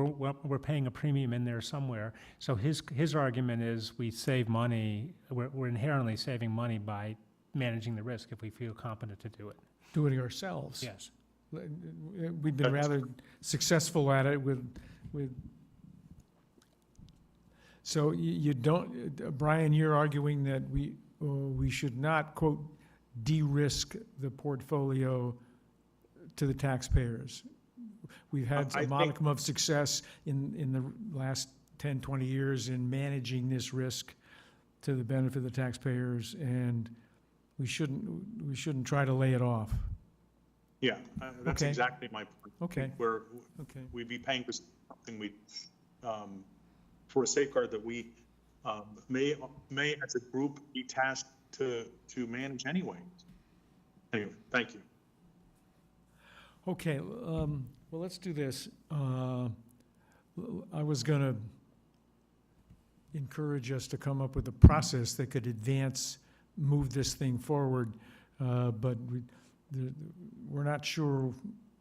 we're paying a premium in there somewhere. So his argument is we save money, we're inherently saving money by managing the risk if we feel competent to do it. Do it ourselves? Yes. We've been rather successful at it with, so you don't, Brian, you're arguing that we should not, quote, de-risk the portfolio to the taxpayers. We've had I a think- modicum of success in the last 10, 20 years in managing this risk to the benefit of the taxpayers, and we shouldn't try to lay it off. Yeah, that's Okay. exactly my point. Okay. We're, Okay. we'd be paying for something we for a safeguard that we may as a group be tasked to manage anyway. Anyway, thank you. Okay, well, let's do this. I was going to encourage us to come up with a process that could move this thing forward, but we're not sure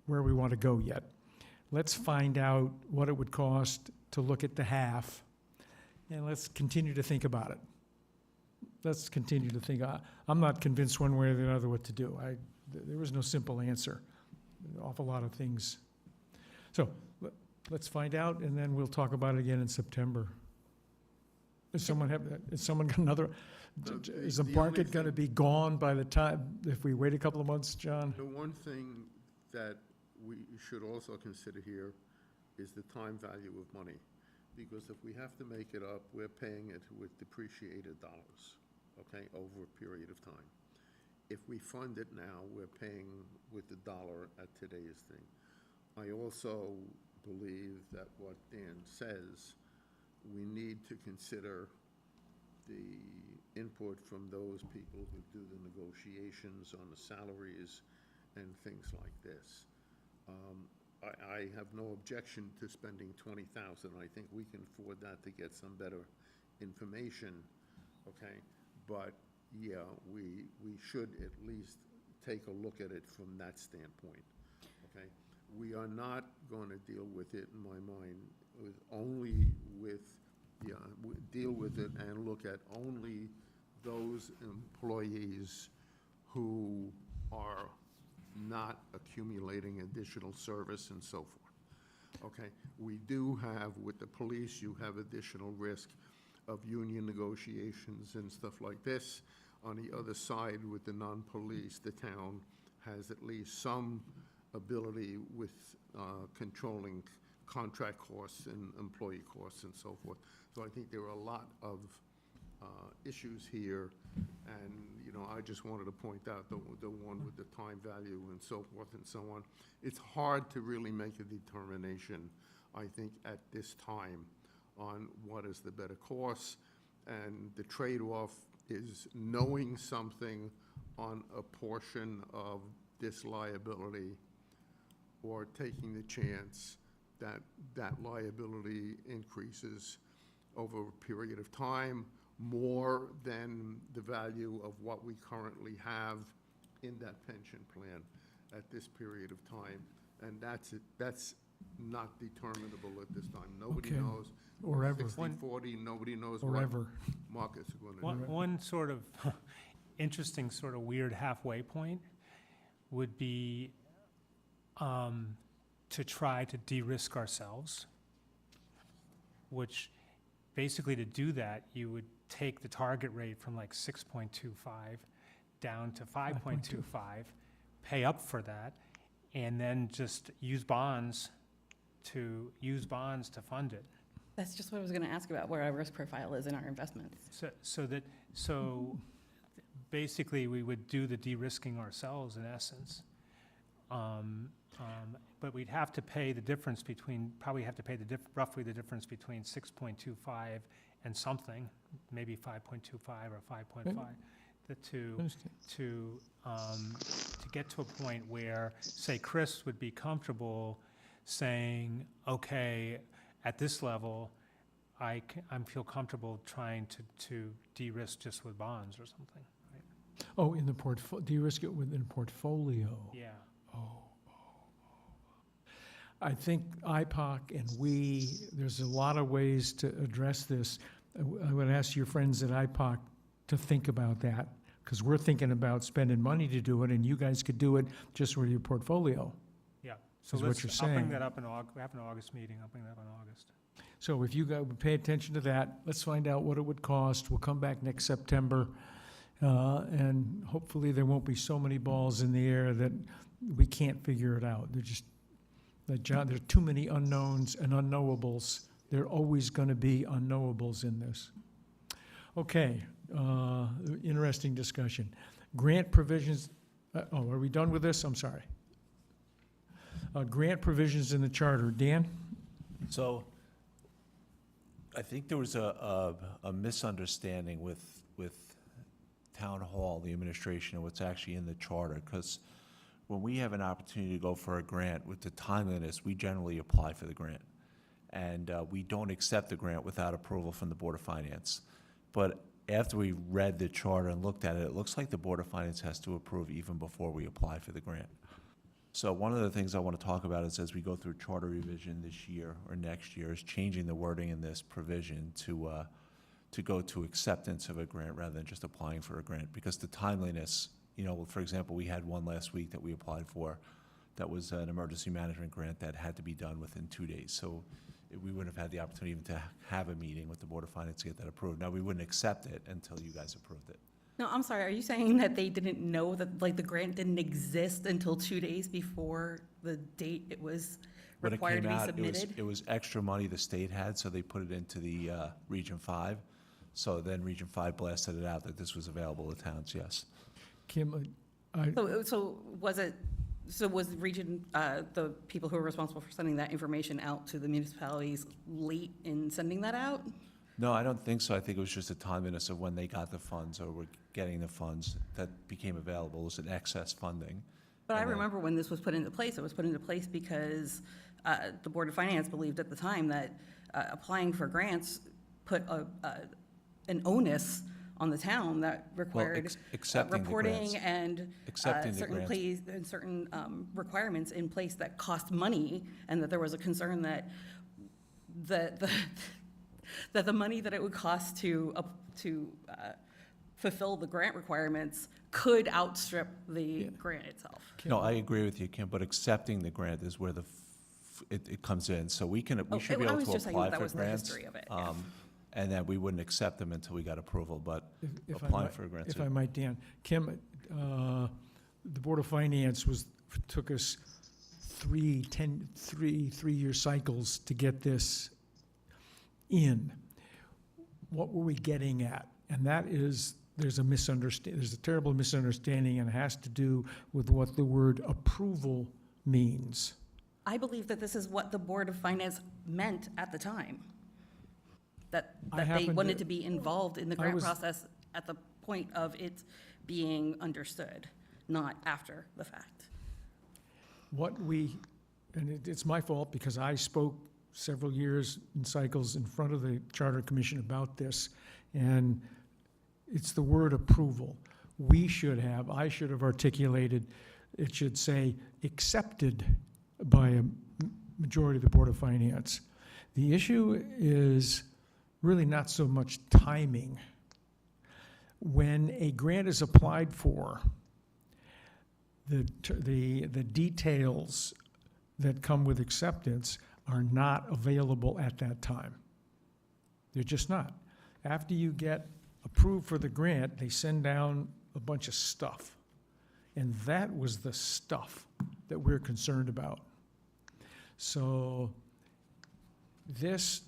where we want to go yet. Let's find out what it would cost to look at the half, and let's continue to think about it. Let's continue to think. I'm not convinced one way or the other what to do. There was no simple answer. An awful lot of things. So let's find out, and then we'll talk about it again in September. Is someone got another? Is the the only market going to be gone by the time, if we wait a couple of months, John? The one thing that we should also consider here is the time value of money. Because if we have to make it up, we're paying it with depreciated dollars, okay, over a period of time. If we fund it now, we're paying with the dollar at today's thing. I also believe that what Dan says, we need to consider the input from those people who do the negotiations on the salaries and things like this. I have no objection to spending $20,000. I think we can afford that to get some better information, okay? But yeah, we should at least take a look at it from that standpoint, okay? We are not going to deal with it, in my mind, deal with it and look at only those employees who are not accumulating additional service and so forth. Okay, we do have, with the police, you have additional risk of union negotiations and stuff like this. On the other side, with the non-police, the town has at least some ability with controlling contract costs and employee costs and so forth. So I think there are a lot of issues here, and, you know, I just wanted to point out the one with the time value and so forth and so on. It's hard to really make a determination, I think, at this time on what is the better course, and the trade-off is knowing something on a portion of this liability or taking the chance that that liability increases over a period of time more than the value of what we currently have in that pension plan at this period of time. And that's not determinable at this time. Nobody Okay. knows. Or ever. 60/40, nobody knows Or what ever. markets are going to do. One sort of interesting, sort of weird halfway point would be to try to de-risk ourselves, which basically to do that, you would take the target rate from like 6.25 down to 5.25, pay up for that, and then just use bonds to fund it. That's just what I was going to ask about, where our risk profile is in our investments. So basically, we would do the de-risking ourselves in essence. But we'd have to pay the difference between, roughly the difference between 6.25 and something, maybe 5.25 or 5.5, to get to a point where, say, Chris would be comfortable saying, okay, at this level, I feel comfortable trying to de-risk just with bonds or something, right? Oh, in the de-risk it within portfolio. Yeah. I think IPOC and there's a lot of ways to address this. I would ask your friends at IPOC to think about that, because we're thinking about spending money to do it, and you guys could do it just with your portfolio. Yeah. So Is what you're I'll bring saying. that up in August. We have an August meeting. I'll bring that up in August. So if you guys would pay attention to that, let's find out what it would cost. We'll come back next September, and hopefully there won't be so many balls in the air that we can't figure it out. There are too many unknowns and unknowables. There are always going to be unknowables in this. Okay, interesting discussion. Grant provisions, are we done with this? I'm sorry. Grant provisions in the charter. Dan? So I think there was a misunderstanding with Town Hall, the administration, and what's actually in the charter, because when we have an opportunity to go for a grant with the timeliness, we generally apply for the grant. And we don't accept the grant without approval from the Board of Finance. But after we read the charter and looked at it, it looks like the Board of Finance has to approve even before we apply for the grant. So one of the things I want to talk about is as we go through charter revision this year or next year is changing the wording in this provision to go to acceptance of a grant rather than just applying for a grant. Because the timeliness, you know, for example, we had one last week that we applied for that was an emergency management grant that had to be done within 2 days. So we wouldn't have had the opportunity even to have a meeting with the Board of Finance to get that approved. Now, we wouldn't accept it until you guys approved it. No, I'm sorry, are you saying that they didn't know that, like, the grant didn't exist until 2 days before the date it was When it required to came be out, submitted? it was extra money the state had, so they put it into the Region 5. So then Region 5 blasted it out that this was available to towns, yes. Kim, So was Region, the people who were responsible for sending that information out to the municipalities late in sending that out? No, I don't think so. I think it was just a timeliness of when they got the funds or were getting the funds that became available. It was an excess funding. But I And then- remember when this was put into place, it was put into place because the Board of Finance believed at the time that applying for grants put an onus on the town that required accepting the reporting grants. and Accepting the certain grants. plays and certain requirements in place that cost money, and that there was a concern that the money that it would cost to fulfill the grant requirements could outstrip the grant itself. No, I agree with you, Kim, but accepting the grant is where it comes in. So we should be I able was to just saying apply that for was the grants. history of it, yeah. And that we wouldn't accept them until we got approval, but if I applying might- for a grant. if I might, Dan, Kim, the Board of Finance took us 3-year cycles to get this in. What were we getting at? And that is, there's a terrible misunderstanding, and it has to do with what the word approval means. I believe that this is what the Board of Finance meant at the time. That I they happen wanted to- to be involved in the I grant was- process at the point of it being understood, not after the fact. It's my fault because I spoke several years in cycles in front of the Charter Commission about this, and it's the word approval. I should have articulated, it should say accepted by a majority of the Board of Finance. The issue is really not so much timing. When a grant is applied for, the details that come with acceptance are not available at that time. They're just not. After you get approved for the grant, they send down a bunch of stuff. And that was the stuff that we're concerned about. So this,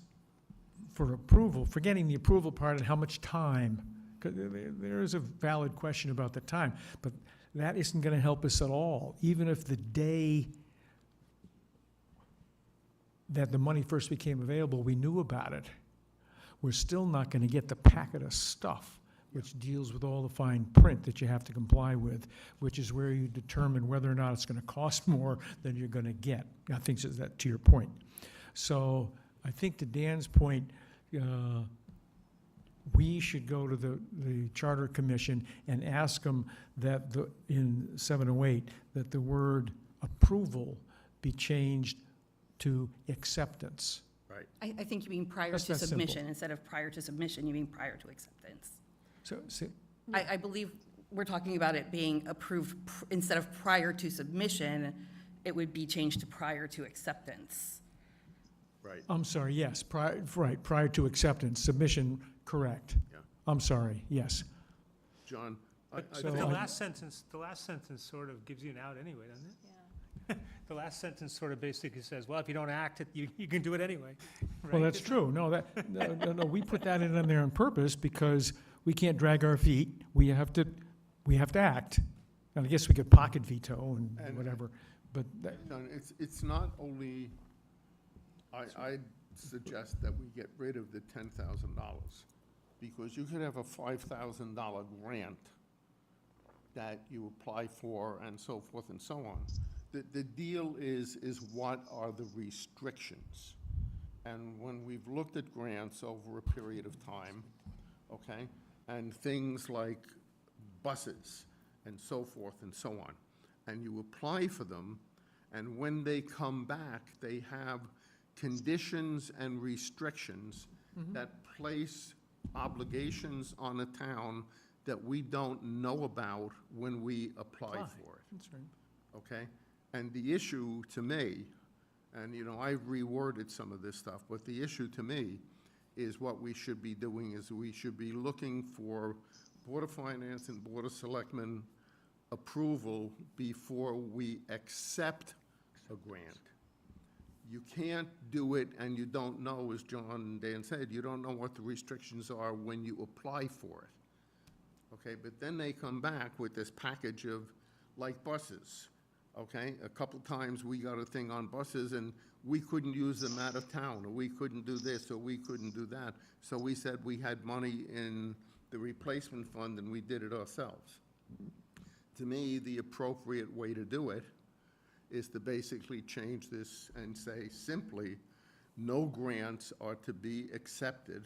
for approval, forgetting the approval part and how much time, 'cause there is a valid question about the time, but that isn't going to help us at all. Even if the day that the money first became available, we knew about it, we're still not going to get the packet of stuff which deals with all the fine print that you have to comply with, which is where you determine whether or not it's going to cost more than you're going to get. I think that, to your point. So I think to Dan's point, we should go to the Charter Commission and ask them that in 708, that the word approval be changed to acceptance. Right. I think you mean prior That's to that simple. submission. Instead of prior to submission, you mean prior to acceptance. So, I believe we're talking about it being approved, instead of prior to submission, it would be changed to prior to acceptance. Right. I'm sorry, yes, prior to acceptance, submission, correct. Yeah. I'm sorry, yes. John, But So the I- last sentence sort of gives you an out anyway, doesn't it? The last sentence sort of basically says, well, if you don't act, you can do it anyway, right? Well, that's true. No, no, we put that in there on purpose because we can't drag our feet. We have to act. And I guess we could pocket veto and And- whatever, but John, it's not only, I suggest that we get rid of the $10,000, because you could have a $5,000 grant that you apply for and so forth and so on. The deal is what are the restrictions? And when we've looked at grants over a period of time, okay, and things like buses and so forth and so on, and you apply for them, and when they come back, they have conditions and restrictions that place obligations on a town that we don't know about when we apply for it, That's right. okay? And the issue to me, and, you know, I've reworded some of this stuff, but the issue to me is what we should be doing is we should be looking for Board of Finance and Board of Selectmen approval before we accept a grant. You can't do it and you don't know, as John and Dan said, you don't know what the restrictions are when you apply for it. Okay, but then they come back with this package of, like buses, okay? A couple times we got a thing on buses and we couldn't use them out of town, or we couldn't do this, or we couldn't do that. So we said we had money in the replacement fund and we did it ourselves. To me, the appropriate way to do it is to basically change this and say simply, no grants are to be accepted,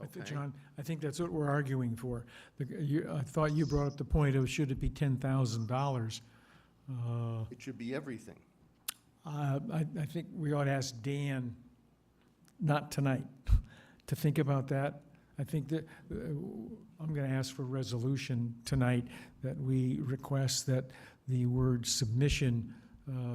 okay? John, I think that's what we're arguing for. I thought you brought up the point of should it be $10,000? It should be everything. I think we ought to ask Dan, not tonight, to think about that. I think that, I'm going to ask for a resolution tonight that we request that the word submission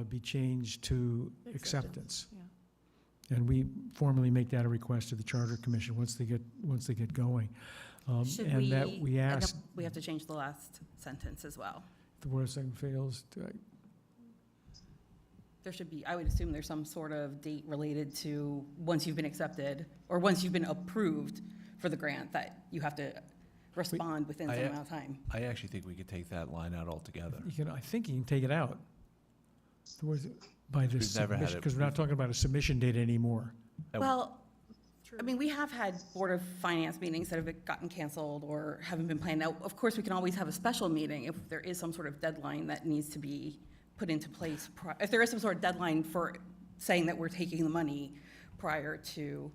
be changed to acceptance. Yeah. And we formally make that a request to the Charter Commission once they get going. Should And that we I know ask, we have to change the last sentence as well. if the Board of Selectmen fails, There should be, I would assume there's some sort of date related to once you've been accepted, or once you've been approved for the grant, that you have to respond within some amount of time. I actually think we could take that line out altogether. I think you can take it out. By this We've never had submission, it. because we're not talking about a submission date anymore. And- Well, I mean, we have had Board of Finance meetings that have gotten canceled or haven't been planned. Now, of course, we can always have a special meeting if there is some sort of deadline that needs to be put into place. If there is some sort of deadline for saying that we're taking the money prior to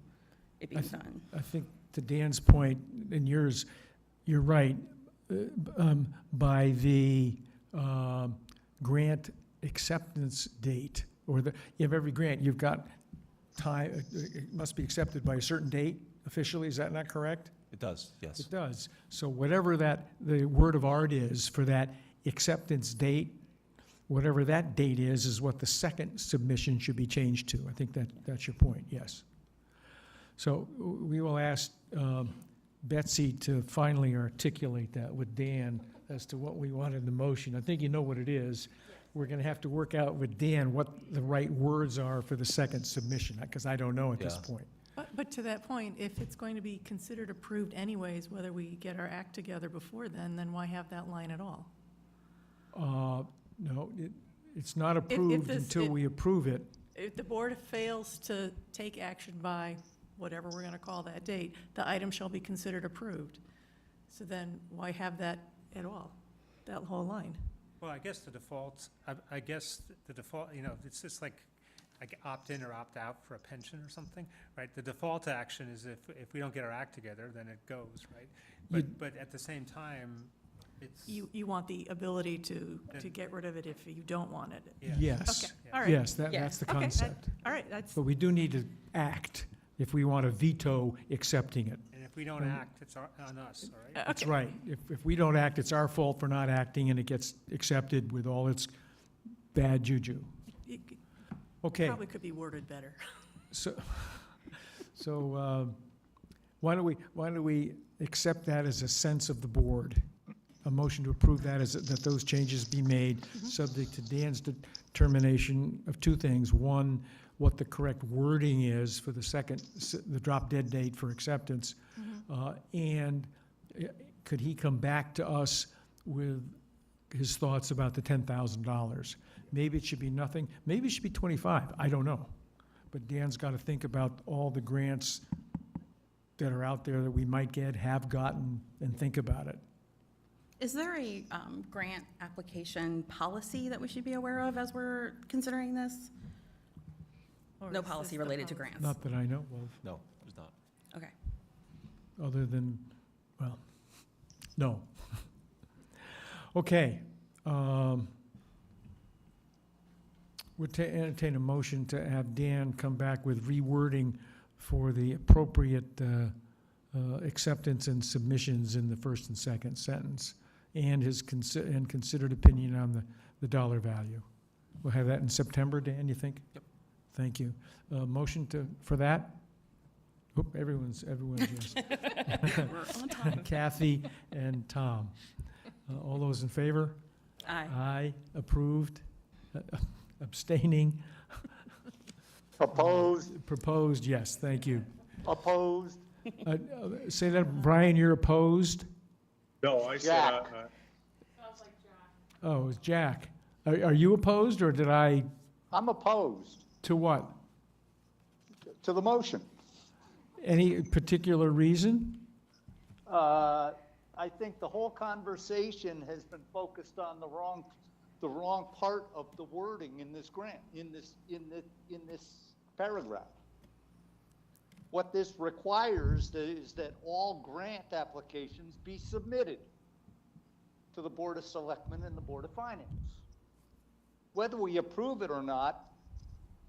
it being done. I think to Dan's point and yours, you're right. By the grant acceptance date, or you have every grant, you've got time, it must be accepted by a certain date officially, is that not correct? It does, yes. It does. So whatever the word of art is for that acceptance date, whatever that date is what the second submission should be changed to. I think that's your point, yes. So we will ask Betsy to finally articulate that with Dan as to what we want in the motion. I think you know what it is. We're going to have to work out with Dan what the right words are for the second submission, because I don't know at this Yeah. point. But to that point, if it's going to be considered approved anyways, whether we get our act together before then why have that line at all? No, it's not approved this- until we approve it. If the board fails to take action by whatever we're going to call that date, the item shall be considered approved. So then why have that at all, that whole line? Well, I guess the default, I guess the default, you know, it's just like opt in or opt out for a pension or something, right? The default action is if we don't get our act together, then it goes, right? But at the same time, it's. You want the ability to Then- get rid of it if you don't want it? Yeah. Yes, Okay, all right. yes, Yeah. that's the Okay, concept. All right, that's, But we do need to act if we want to veto accepting it. And if we don't act, it's on us, all right? That's okay. right. If we don't act, it's our fault for not acting, and it gets accepted with all its bad juju. It Okay, probably could be worded better. so why don't we accept that as a sense of the board? A motion to approve that that those changes be made, subject to Dan's determination of two things. One, what the correct wording is for the drop dead date for acceptance. And could he come back to us with his thoughts about the $10,000? Maybe it should be nothing, maybe it should be 25, I don't know. but Dan's got to think about all the grants that are out there that we might get, have gotten, and think about it. Is there a grant application policy that we should be aware of as we're considering this? Or No is policy this the related to policy? grants? Not that I know of, No, there's not. Okay. other than, well, no. Okay. Would entertain a motion to have Dan come back with rewording for the appropriate acceptance and submissions in the first and second sentence, and his considered opinion on the dollar value. We'll have that in September, Dan, you think? Yep. Thank you. Motion for that? Oop, everyone's yes. We're on time. Kathy and Tom. All those in favor? Aye. Aye, approved, abstaining, Opposed, proposed, yes, thank you. opposed, Say that, Brian, you're opposed? No, I said, Jack. Oh, it's Jack. Are you opposed, or did I, I'm opposed to what? to the motion. Any particular reason? I think the whole conversation has been focused on the wrong part of the wording in this grant, in this paragraph. What this requires is that all grant applications be submitted to the Board of Selectmen and the Board of Finance. Whether we approve it or not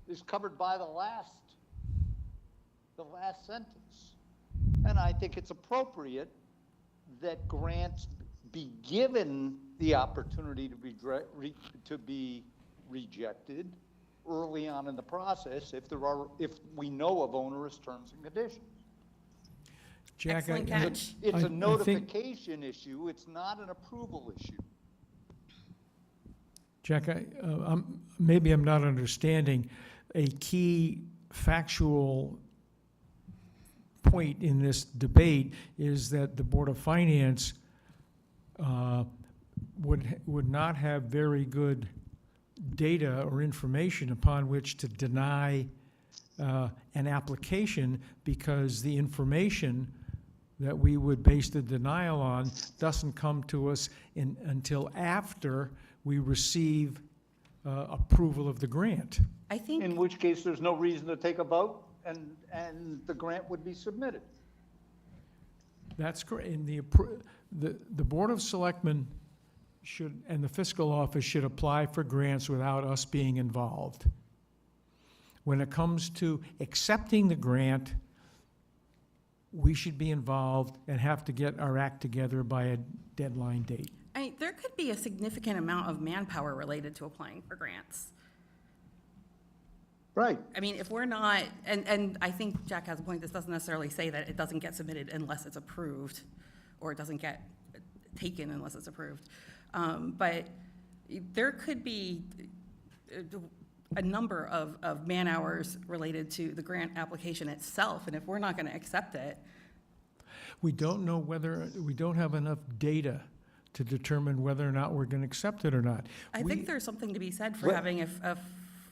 is covered by the last sentence. And I think it's appropriate that grants be given the opportunity to be rejected early on in the process if we know of onerous terms and conditions. Jack, Excellent catch. It's I a think- notification issue, it's not an approval issue. Jack, maybe I'm not understanding. A key factual point in this debate is that the Board of Finance would not have very good data or information upon which to deny an application, because the information that we would base the denial on doesn't come to us until after we receive approval of the grant. I think, In which case, there's no reason to take a vote and the grant would be submitted. That's correct. And the Board of Selectmen should, and the fiscal office should apply for grants without us being involved. When it comes to accepting the grant, we should be involved and have to get our act together by a deadline date. there could be a significant amount of manpower related to applying for grants. Right. I mean, if we're not, and I think Jack has a point, this doesn't necessarily say that it doesn't get submitted unless it's approved, or it doesn't get taken unless it's approved. But there could be a number of man-hours related to the grant application itself, and if we're not gonna accept it, We don't know whether, we don't have enough data to determine whether or not we're gonna accept it or not. I We- think there's something to be said for What- having a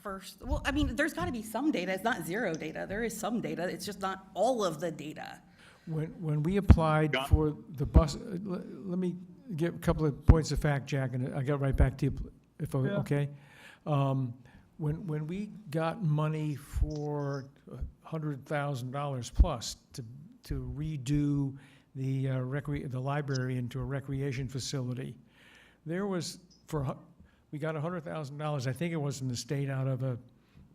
first, well, I mean, there's gotta be some data, it's not zero data, there is some data, it's just not all of the data. When we applied John? for the bus, let me give a couple of points of fact, Jack, and I'll get right back to you, if, okay? When we got money for $100,000 plus to redo the library into a recreation facility, there was, we got $100,000, I think it was from the state, out of a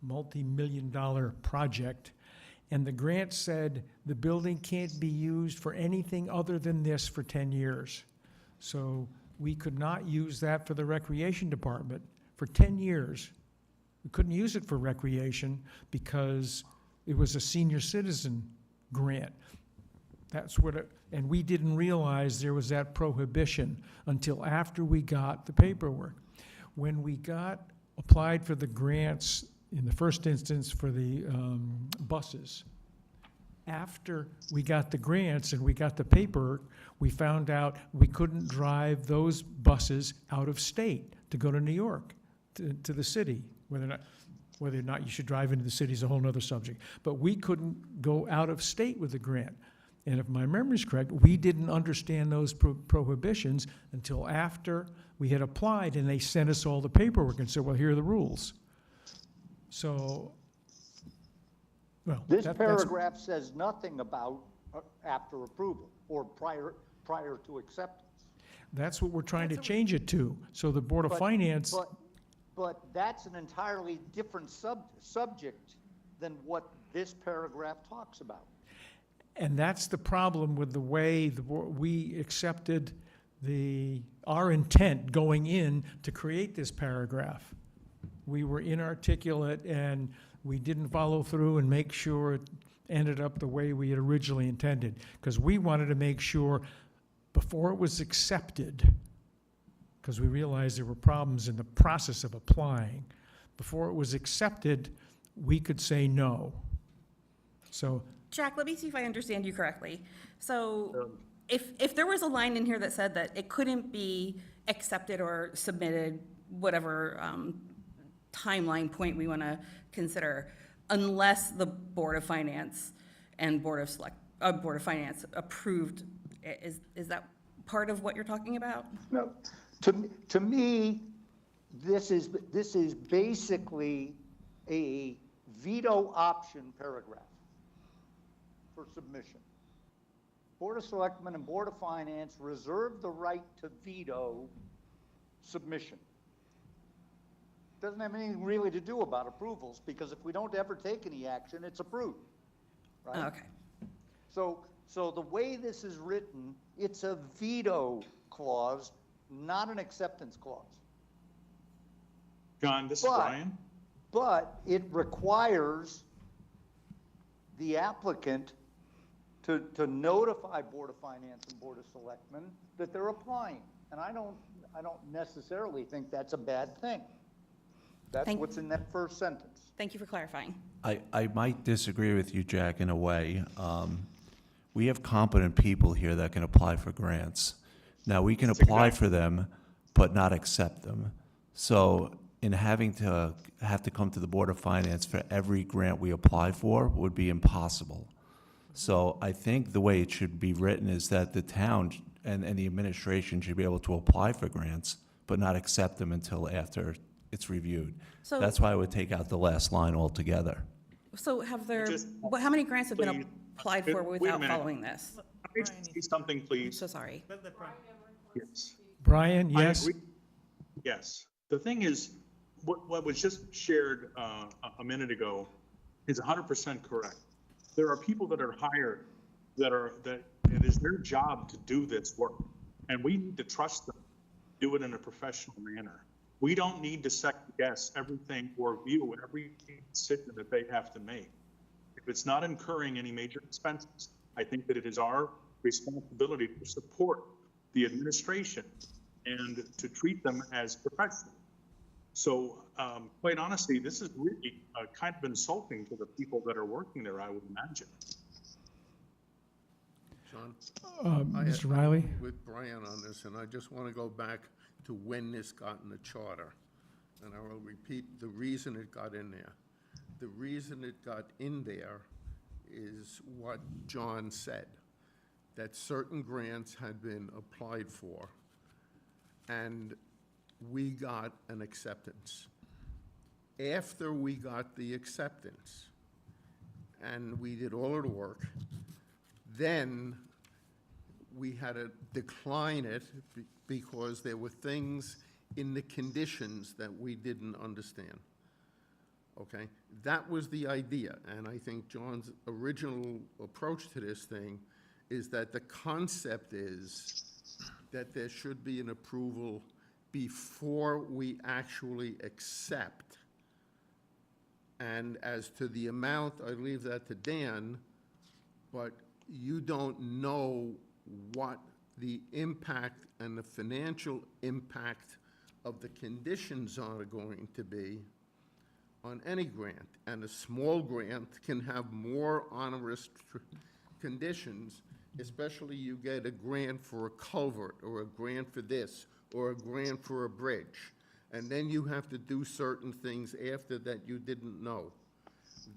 multi-million-dollar project. And the grant said the building can't be used for anything other than this for 10 years. So we could not use that for the recreation department for 10 years. We couldn't use it for recreation because it was a senior citizen grant. That's what and we didn't realize there was that prohibition until after we got the paperwork. When we applied for the grants in the first instance for the buses, after we got the grants and we got the paperwork, we found out we couldn't drive those buses out of state to go to New York, to the city, whether or not. Whether or not you should drive into the city is a whole nother subject. But we couldn't go out of state with the grant. And if my memory's correct, we didn't understand those prohibitions until after we had applied and they sent us all the paperwork and said, well, here are the rules. So, well, This that's, paragraph says nothing about after approval or prior to acceptance. that's what we're trying to change it to. So the Board of But- Finance, But that's an entirely different subject than what this paragraph talks about. and that's the problem with the way we accepted our intent going in to create this paragraph. We were inarticulate and we didn't follow through and make sure it ended up the way we had originally intended. Because we wanted to make sure before it was accepted, because we realized there were problems in the process of applying, before it was accepted, we could say no. So, Jack, let me see if I understand you correctly. So if there was a line in here that said that it couldn't be accepted or submitted, whatever timeline point we want to consider, unless the Board of Finance and Board of Finance approved, is that part of what you're talking about? No, to me, this is basically a veto option paragraph for submission. Board of Selectmen and Board of Finance reserve the right to veto submission. Doesn't have anything really to do about approvals, because if we don't ever take any action, it's approved, right? Okay. So the way this is written, it's a veto clause, not an acceptance clause. John, this is But- Brian. But it requires the applicant to notify Board of Finance and Board of Selectmen that they're applying. And I don't necessarily think that's a bad thing. That's Thank- what's in that first sentence. Thank you for clarifying. I might disagree with you, Jack, in a way. We have competent people here that can apply for grants. Now, we can apply for them, but not accept them. So in having to come to the Board of Finance for every grant we apply for would be impossible. So I think the way it should be written is that the town and the administration should be able to apply for grants, but not accept them until after it's reviewed. So- That's why I would take out the last line altogether. So have there, Just- how many grants have been Please. applied for Wait a without minute. following this? Can I say something, I'm please? so sorry. Yes. Brian, I yes? agree. Yes. The thing is, what was just shared a minute ago is 100% correct. There are people that are hired that it is their job to do this work, and we need to trust them, do it in a professional manner. We don't need to second guess everything or view every decision that they have to make. If it's not incurring any major expenses, I think that it is our responsibility to support the administration and to treat them as professionals. So, quite honestly, this is really kind of insulting to the people that are working there, I would imagine. John? Mr. Riley? With Brian on this, and I just want to go back to when this got in the charter. And I will repeat the reason it got in there. The reason it got in there is what John said, that certain grants had been applied for, and we got an acceptance. After we got the acceptance, and we did all of the work, then we had to decline it because there were things in the conditions that we didn't understand. Okay? That was the idea, and I think John's original approach to this thing is that the concept is that there should be an approval before we actually accept. And as to the amount, I leave that to Dan, but you don't know what the impact and the financial impact of the conditions are going to be on any grant. And a small grant can have more onerous conditions, especially you get a grant for a culvert, or a grant for this, or a grant for a bridge. and then you have to do certain things after that you didn't know.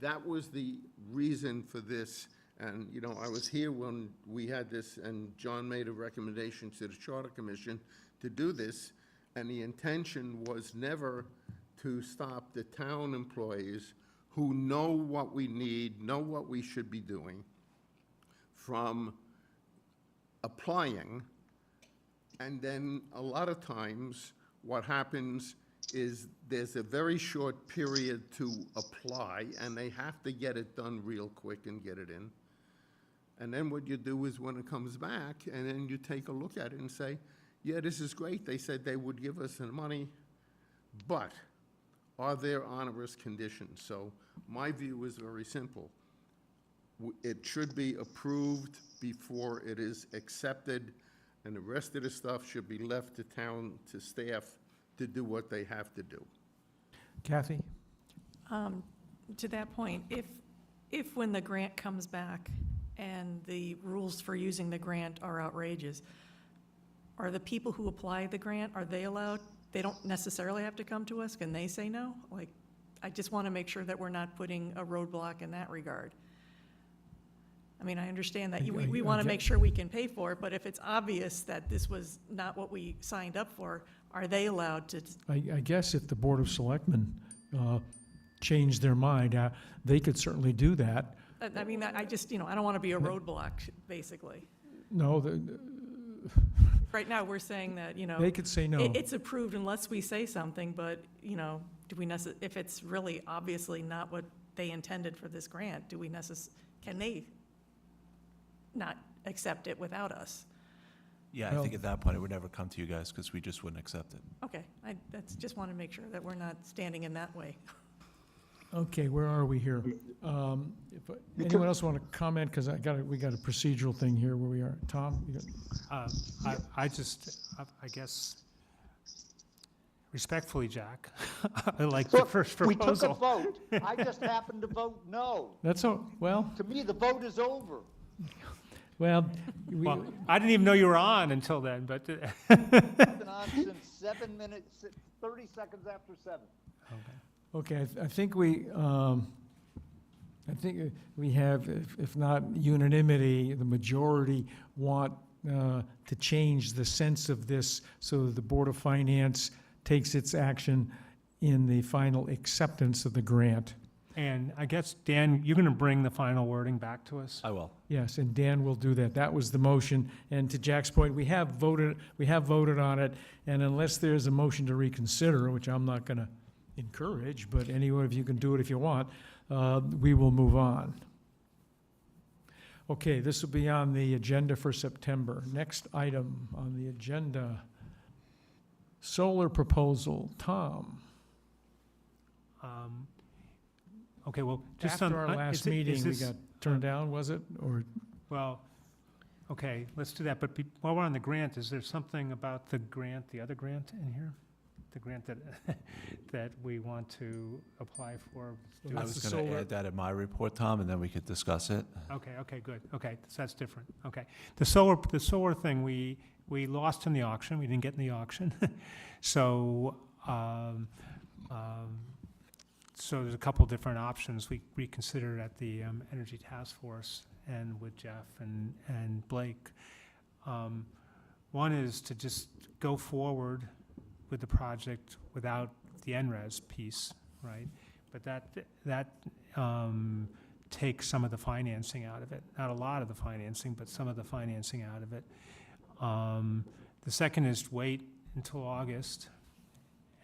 That was the reason for this, and, you know, I was here when we had this, and John made a recommendation to the Charter Commission to do this, and the intention was never to stop the town employees who know what we need, know what we should be doing, from applying. And then a lot of times, what happens is there's a very short period to apply, and they have to get it done real quick and get it in. And then what you do is when it comes back, and then you take a look at it and say, yeah, this is great. They said they would give us the money, but are there onerous conditions? So my view is very simple. It should be approved before it is accepted, and the rest of the stuff should be left to town, to staff, to do what they have to do. Kathy? To that point, if when the grant comes back and the rules for using the grant are outrageous, are the people who apply the grant, are they allowed, they don't necessarily have to come to us? Can they say no? Like, I just want to make sure that we're not putting a roadblock in that regard. I mean, I understand that we want to make sure we can pay for it, but if it's obvious that this was not what we signed up for, are they allowed to? I guess if the Board of Selectmen changed their mind, they could certainly do that. I mean, I just, you know, I don't want to be a roadblock, basically. No, Right now, we're saying that, you know. they could say no. It's approved unless we say something, but, you know, if it's really obviously not what they intended for this grant, can they not accept it without us? Yeah, I think at that point, it would never come to you guys, because we just wouldn't accept it. Okay, just want to make sure that we're not standing in that way. Okay, where are we here? Anyone else want to comment? Because we got a procedural thing here where we are. Tom? You got- I guess respectfully, Jack, I like the Look, first we took a proposal. vote. I just happened to vote no. That's all, well, To me, the vote is over. well, Well, I didn't even know you were on until then, but, It's been on since 7 minutes, 30 seconds after 7. okay, I think we have, if not unanimity, the majority want to change the sense of this so that the Board of Finance takes its action in the final acceptance of the grant. and I guess, Dan, you're going to bring the final wording back to us? I will. Yes, and Dan will do that. That was the motion. And to Jack's point, we have voted on it, and unless there's a motion to reconsider, which I'm not going to encourage, but anyway, if you can do it if you want, we will move on. Okay, this will be on the agenda for September. Next item on the agenda, solar proposal. Tom? Okay, well, just on. After our last is it- meeting, is we this- got turned down, was it? Or, Well, okay, let's do that, but while we're on the grant, is there something about the grant, the other grant in here? The grant that, that we want to apply for? So I that's was the going to solar- add that in my report, Tom, and then we could discuss it. Okay, good, okay, so that's different, okay. The solar thing, we lost in the auction, we didn't get in the auction. So, so there's a couple different options we considered at the Energy Task Force and with Jeff and Blake. One is to just go forward with the project without the NRES piece, right? But that takes some of the financing out of it. Not a lot of the financing, but some of the financing out of it. The second is wait until August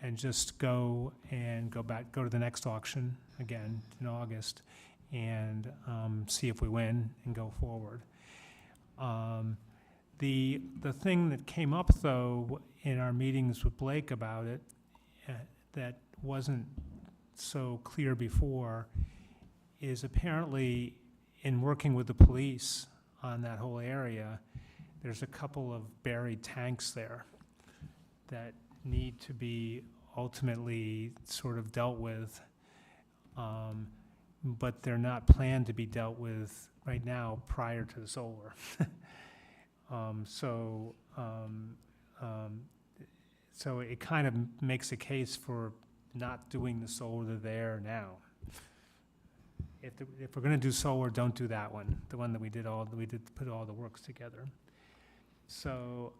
and just go to the next auction again in August and see if we win and go forward. The thing that came up, though, in our meetings with Blake about it, that wasn't so clear before, is apparently in working with the police on that whole area, there's a couple of buried tanks there that need to be ultimately sort of dealt with, but they're not planned to be dealt with right now prior to the solar. So it kind of makes a case for not doing the solar there now. If we're gonna do solar, don't do that one, the one that we did put all the works together. So,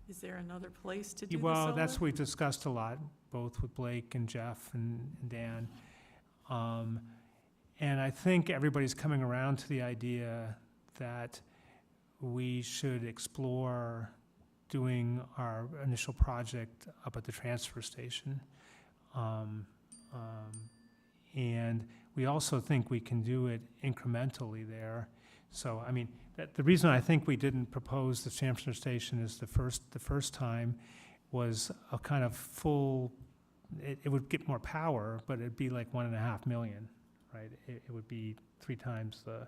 Is there another place to do the well, solar? that's what we discussed a lot, both with Blake and Jeff and Dan. And I think everybody's coming around to the idea that we should explore doing our initial project up at the transfer station. And we also think we can do it incrementally there. So, I mean, the reason I think we didn't propose the transfer station is the first time was a kind of full, it would get more power, but it'd be like 1.5 million, right? It would be 3 times the,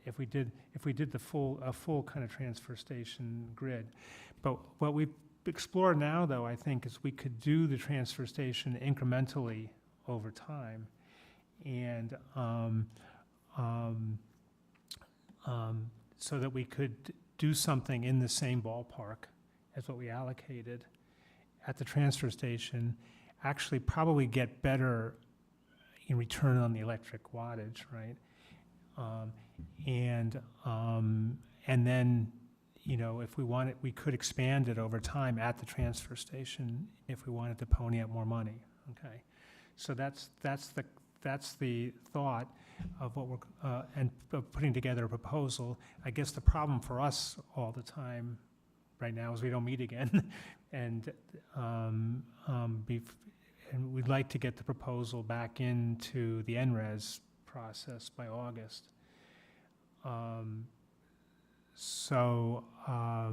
if we did a full kind of transfer station grid. But what we explore now, though, I think, is we could do the transfer station incrementally over time, and so that we could do something in the same ballpark as what we allocated at the transfer station, actually probably get better in return on the electric wattage, right? And then, you know, if we want it, we could expand it over time at the transfer station if we wanted to pony up more money, okay? So that's the thought of what we're, and of putting together a proposal. I guess the problem for us all the time right now is we don't meet again. And we'd like to get the proposal back into the NRES process by August. So I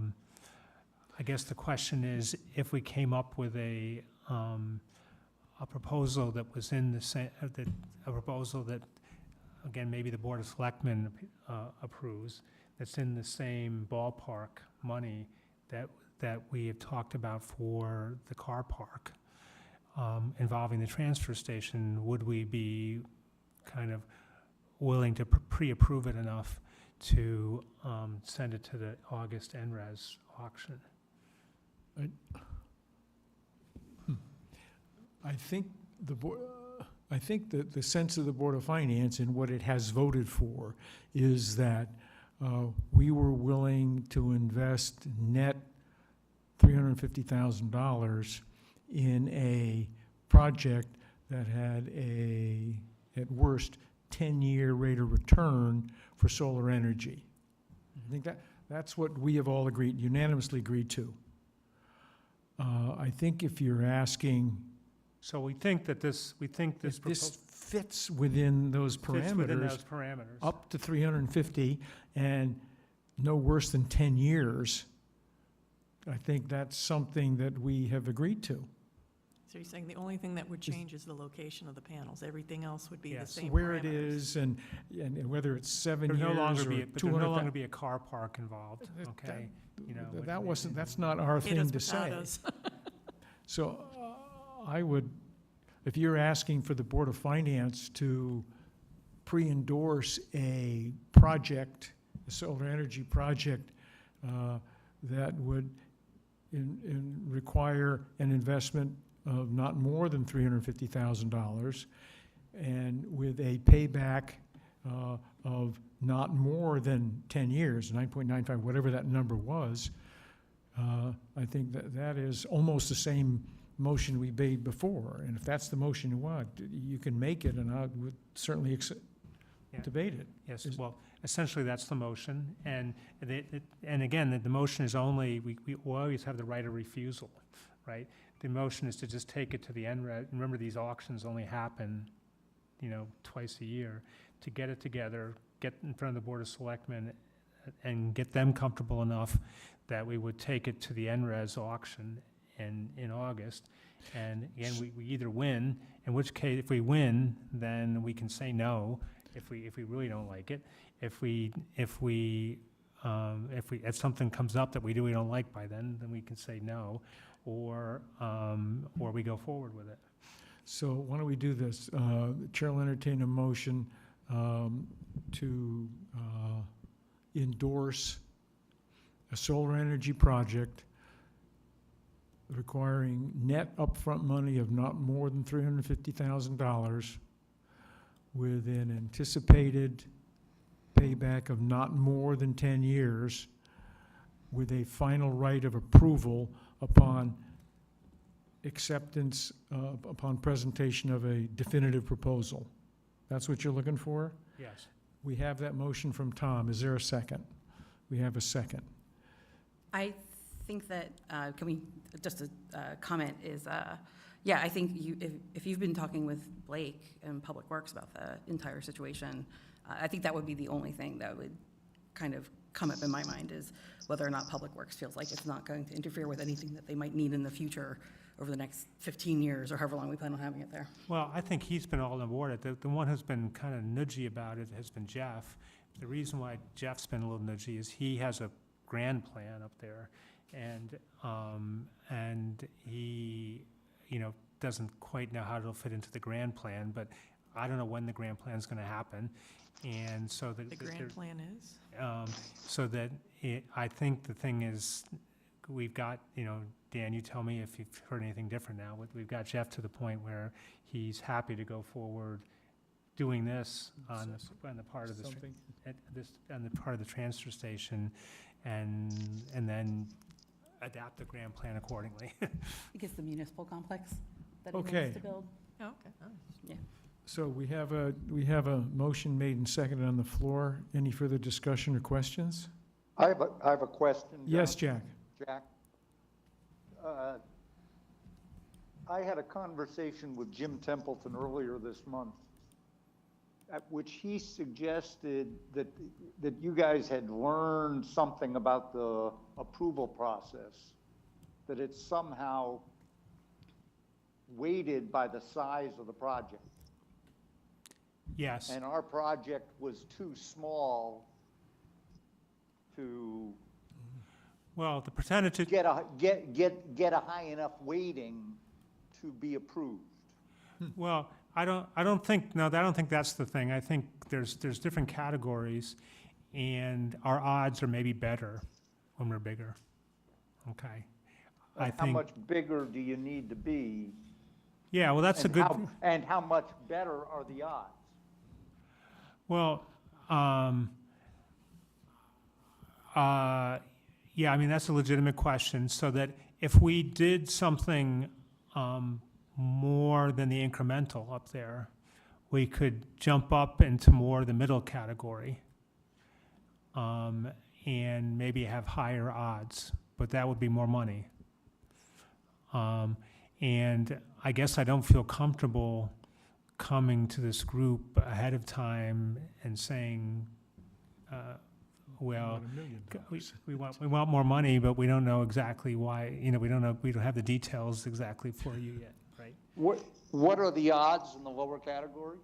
guess the question is, if we came up with a proposal that was in the same, a proposal that, again, maybe the Board of Selectmen approves, that's in the same ballpark money that we have talked about for the car park involving the transfer station, would we be kind of willing to pre-approve it enough to send it to the August NRES auction? I think I think that the sense of the Board of Finance and what it has voted for is that we were willing to invest net $350,000 in a project that had at worst, 10-year rate of return for solar energy. I think that's what we have all unanimously agreed to. I think if you're asking, So we think this if this fits within those fits within parameters, those parameters. up to 350 and no worse than 10 years, I think that's something that we have agreed to. So you're saying the only thing that would change is the location of the panels, everything else would be the Yes. same parameters? Where it is and whether it's 7 There'd years no longer or be, but there'd 200. no longer be a car park involved, That- okay? You know, That's not our thing to Potatoes, say. potatoes. So I would, if you're asking for the Board of Finance to pre-endorse a project, a solar energy project, that would require an investment of not more than $350,000 and with a payback of not more than 10 years, 9.95, whatever that number was, I think that is almost the same motion we made before. And if that's the motion you want, you can make it, and I would certainly Yeah. debate it. Yes, Is- well, essentially, that's the motion, and again, the motion is only, we always have the right of refusal, right? The motion is to just take it to the NRED. Remember, these auctions only happen, you know, twice a year. To get it together, get in front of the Board of Selectmen, and get them comfortable enough that we would take it to the NRES auction in August. And again, we either win, in which case, if we win, then we can say no, if we really don't like it. If something comes up that we really don't like by then we can say no, or we go forward with it. So why don't we do this? The Chair will entertain a motion to endorse a solar energy project requiring net upfront money of not more than $350,000 with an anticipated payback of not more than 10 years with a final right of approval upon acceptance, upon presentation of a definitive proposal. That's what you're looking for? Yes. We have that motion from Tom. Is there a second? We have a second. I think that, can we, just a comment is, yeah, I think if you've been talking with Blake and Public Works about the entire situation, I think that would be the only thing that would kind of come up in my mind is whether or not Public Works feels like it's not going to interfere with anything that they might need in the future over the next 15 years or however long we plan on having it there. Well, I think he's been all on board. The one who's been kind of nudgy about it has been Jeff. The reason why Jeff's been a little nudgy is he has a grand plan up there, and he, doesn't quite know how it'll fit into the grand plan, but I don't know when the grand plan's gonna happen, and so The grand plan is? so that I think the thing is, we've got, Dan, you tell me if you've heard anything different now. We've got Jeff to the point where he's happy to go forward doing this on the part of Something. on the part of the transfer station, and then adapt the grand plan accordingly. I think it's the municipal complex that he Okay. wants to build. Oh, okay. So we have a motion made and seconded on the floor. Any further discussion or questions? I have a question, John. Yes, Jack? Jack. I had a conversation with Jim Templeton earlier this month, at which he suggested that you guys had learned something about the approval process, that it's somehow weighted by the size of the project. Yes. And our project was too small to Well, the percentage, get a high enough weighting to be approved. well, I don't think that's the thing. I think there's different categories, and our odds are maybe better when we're bigger. Okay. I How think, much bigger do you need to be? yeah, well, that's a and good, And how much better are the odds? well, yeah, I mean, that's a legitimate question, so that if we did something more than the incremental up there, we could jump up into more of the middle category, and maybe have higher odds, but that would be more money. And I guess I don't feel comfortable coming to this group ahead of time and saying, well, About $1 million. we want more money, but we don't know exactly why, we don't have the details exactly for you yet, right? What are the odds in the lower category?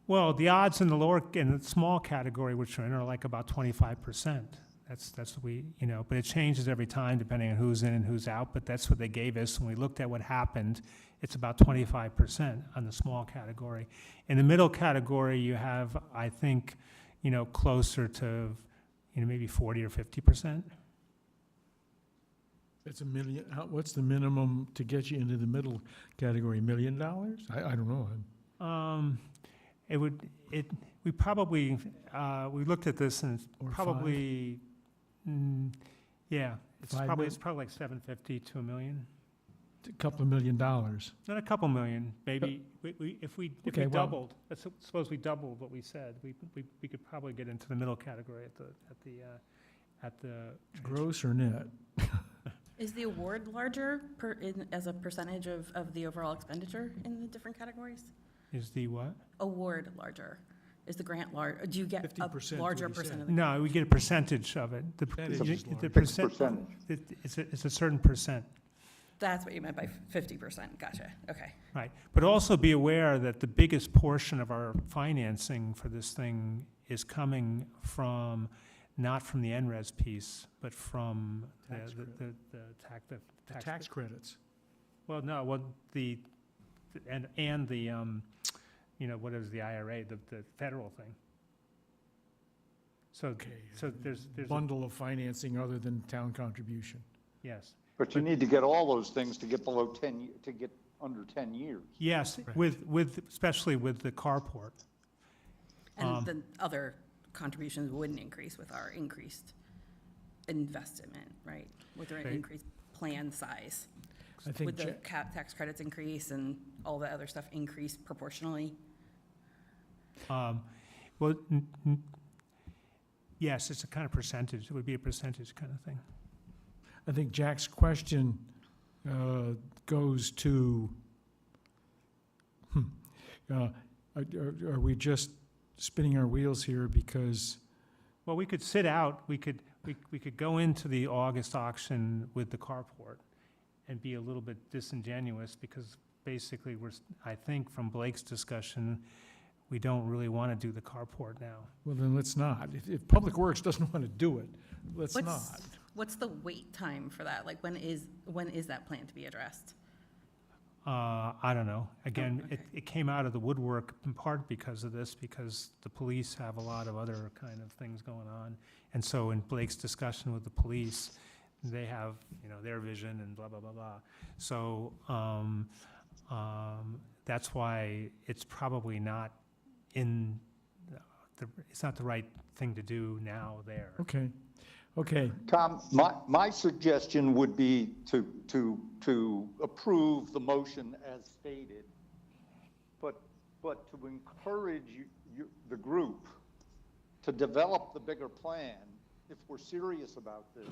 Well, the odds in the small category, which are in, are like about 25%. That's what we, but it changes every time depending on who's in and who's out, but that's what they gave us. When we looked at what happened, it's about 25% on the small category. In the middle category, you have, I think, closer to, maybe 40 or 50%. It's $1 million. What's the minimum to get you into the middle category? $1 million? I don't know. We probably, we looked at this and it's Or probably, yeah, it's $5 probably million? like 750 to $1 million. A couple of $1 million. Not a couple million, maybe. If we Okay, well- doubled, suppose we doubled what we said, we could probably get into the middle category at the. Gross or net? Is the award larger as a percentage of the overall expenditure in the different categories? Is the what? Award larger? Is the grant large? Do you get 50% a larger what he said. percent of the? No, we get a percentage of it. Percentage is The large. percent, Percentage. it's a certain percent. That's what you meant by 50%. Gotcha. Okay. Right, but also be aware that the biggest portion of our financing for this thing is coming from, not from the NRES piece, but from Tax the Tax credits. Well, no, what the what is the IRA, the federal thing. So, Okay. so there's, Bundle of financing other than town contribution. yes. But you need to get all those things to get below 10, to get under 10 years. Yes, especially with the carport. And the other contributions wouldn't increase with our increased investment, right? With our Right. increased plan size. I think Would the Ja- tax credits increase and all the other stuff increase proportionally? Well, yes, it's a kind of percentage. It would be a percentage kind of thing. I think Jack's question goes to, are we just spinning our wheels here because, Well, we could sit out, we could go into the August auction with the carport and be a little bit disingenuous, because basically I think from Blake's discussion, we don't really want to do the carport now. well, then let's not. If Public Works doesn't want to do it, let's What's- not. What's the wait time for that? Like, when is that plan to be addressed? I don't know. Again, okay. it came out of the woodwork in part because of this, because the police have a lot of other kind of things going on. And so in Blake's discussion with the police, they have, their vision and blah, blah, blah, blah. So, that's why it's probably not it's not the right thing to do now there. Okay, Tom, my suggestion would be to approve the motion as stated, but to encourage the group to develop the bigger plan if we're serious about this,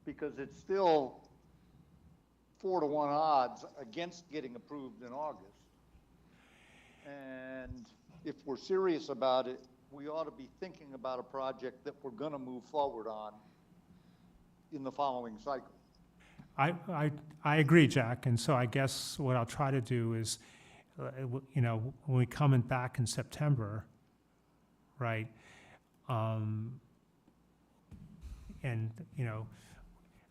because it's still 4-to-1 odds against getting approved in August. And if we're serious about it, we ought to be thinking about a project that we're going to move forward on in the following cycle. I agree, Jack, and so I guess what I'll try to do is, when we come back in September, right? And,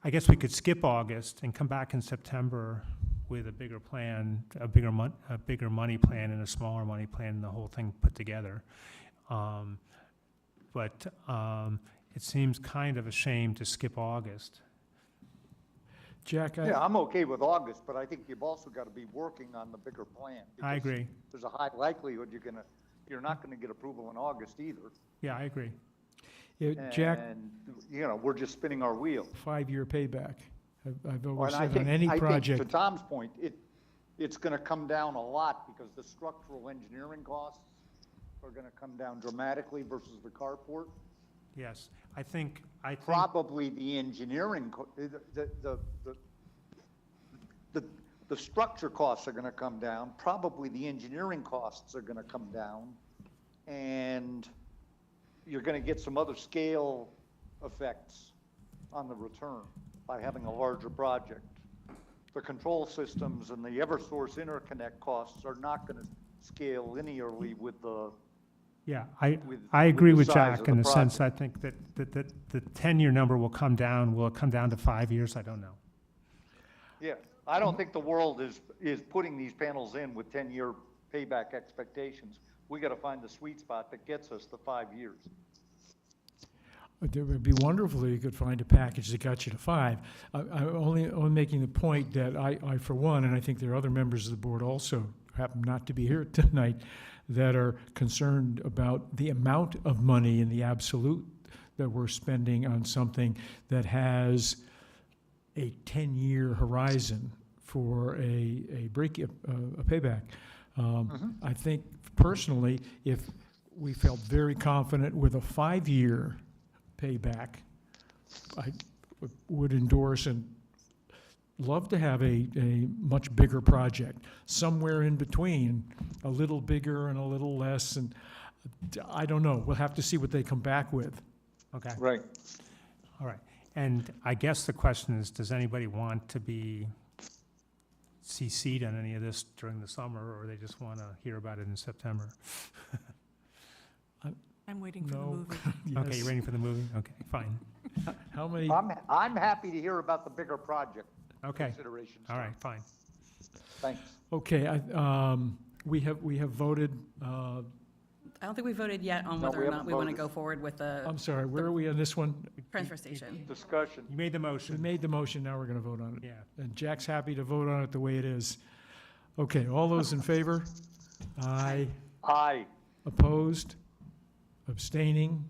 I guess we could skip August and come back in September with a bigger plan, a bigger money plan and a smaller money plan, and the whole thing put together. But it seems kind of a shame to skip August. Jack, Yeah, I'm okay with August, but I think you've also got to be working on the bigger plan. I because agree. There's a high likelihood you're not going to get approval in August either. Yeah, I agree. Jack, And, we're just spinning our wheels. 5-year payback. I've always And I said think, on any to project, Tom's point, it's going to come down a lot because the structural engineering costs are going to come down dramatically versus the carport. Yes, I think. Probably the engineering, the structure costs are going to come down. Probably the engineering costs are going to come down. And you're going to get some other scale effects on the return by having a larger project. The control systems and the Eversource interconnect costs are not going to scale linearly with the. Yeah, with I agree the with size Jack of in the the sense, I project. think that the 10-year number will come down. Will it come down to 5 years? I don't know. Yeah, I don't think the world is putting these panels in with 10-year payback expectations. We got to find the sweet spot that gets us the 5 years. it would be wonderful if you could find a package that got you to 5. I'm only making the point that I, for one, and I think there are other members of the board also, who happen not to be here tonight, that are concerned about the amount of money in the absolute that we're spending on something that has a 10-year horizon for a payback. I think personally, if we felt very confident with a 5-year payback, I would endorse and love to have a much bigger project, somewhere in between, a little bigger and a little less, and I don't know. We'll have to see what they come back with. Okay, Right. all right. And I guess the question is, does anybody want to be CC'd on any of this during the summer, or they just want to hear about it in September? I'm waiting for the No. movie. Okay, Yes. you waiting for the movie? Okay, fine. How many, I'm happy to hear about the bigger project Okay, considerations. all right, fine. Thanks. okay, we have voted I don't think we voted yet on No, whether we or not haven't we want to voted. go forward with the I'm sorry, where are we on this one? transfer station. Discussion. You made the We motion. made the motion, now we're going to vote on it. Yeah. And Jack's happy to vote on it the way it is. Okay, all those in favor? Aye. Aye. Opposed? Abstaining?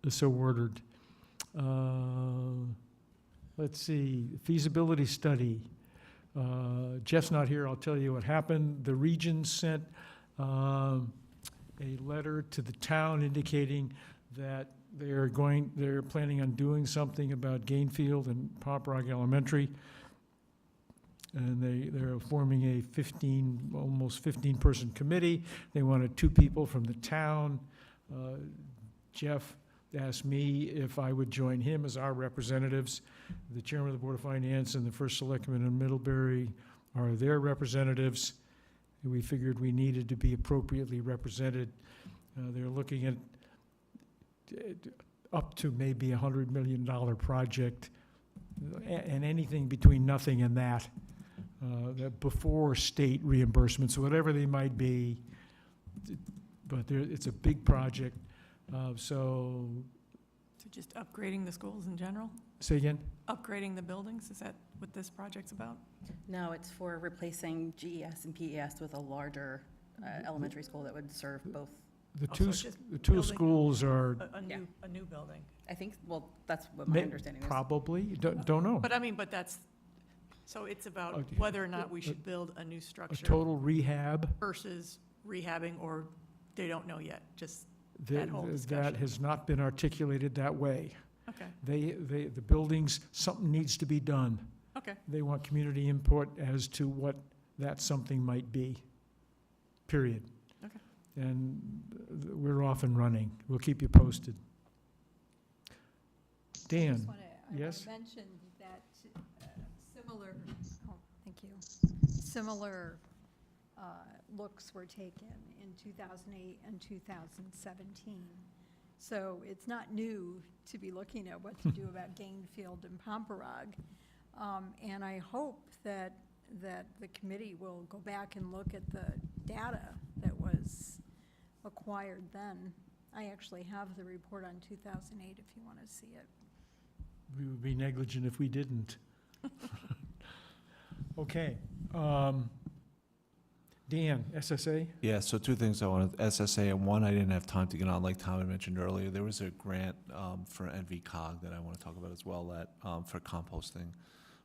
So ordered. Let's see, feasibility study. Jeff's not here, I'll tell you what happened. The region sent a letter to the town indicating that they're planning on doing something about Gainfield and Pomperaug Elementary. And they're forming a almost 15-person committee. They wanted 2 people from the town. Jeff asked me if I would join him as our representatives. The chairman of the Board of Finance and the first selectman in Middlebury are their representatives. We figured we needed to be appropriately represented. They're looking at up to maybe $100 million project, and anything between nothing and that before state reimbursements, whatever they might be. But it's a big project. So, So just upgrading the schools in general? say again? Upgrading the buildings, is that what this project's about? No, it's for replacing GES and PES with a larger elementary school that would serve both. The Oh, two, so it's just the two building schools are Yeah. A new building. I think, well, that's what my understanding is. probably, don't know. But I mean, but that's, so it's about Oh, whether or not we should build a new A structure total rehab, versus rehabbing, or they don't know yet, just, that That whole that discussion. has not been articulated that way. okay, The buildings, something needs to be done. okay. They want community input as to what that something might be, period. Okay. And we're off and running. We'll keep you posted. Dan, I yes? want to mention that similar, oh, thank you, similar looks were taken in 2008 and 2017. So it's not new to be looking at what to do about Gainfield and Pomperaug. And I hope that the committee will go back and look at the data that was acquired then. I actually have the report on 2008 if you want to see it. We would be negligent if we didn't. Okay. Dan, SSA? Yeah, so 2 things I wanted, SSA, and one, I didn't have time to get on, like Tom had mentioned earlier. There was a grant for NVCOG that I want to talk about as well, that for composting.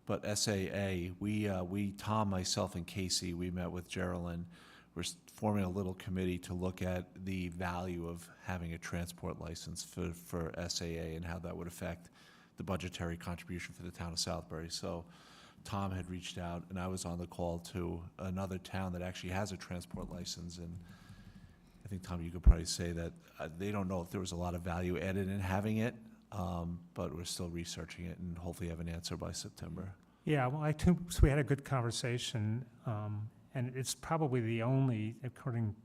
But SAA, we, Tom, myself, and Casey, we met with Geraldine. We're forming a little committee to look at the value of having a transport license for SAA and how that would affect the budgetary contribution for the town of Southbury. So Tom had reached out, and I was on the call to another town that actually has a transport license, and I think, Tom, you could probably say that they don't know if there was a lot of value added in having it, but we're still researching it and hopefully have an answer by September. Yeah, well, so we had a good conversation, and it's probably the only, according,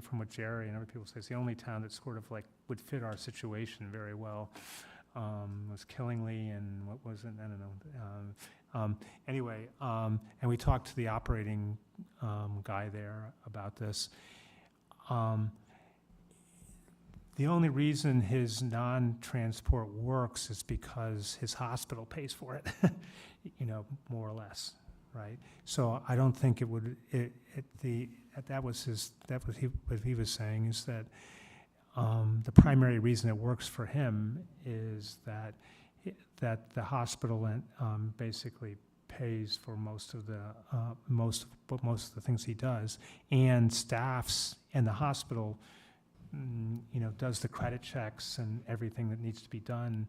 from what Jerry and other people say, it's the only town that sort of like would fit our situation very well. Was Killingly and what was it? I don't know. Anyway, and we talked to the operating guy there about this. The only reason his non-transport works is because his hospital pays for it, more or less, right? So I don't think it would. What he was saying is that the primary reason it works for him is that the hospital basically pays for most of the things he does, and staffs and the hospital, does the credit checks and everything that needs to be done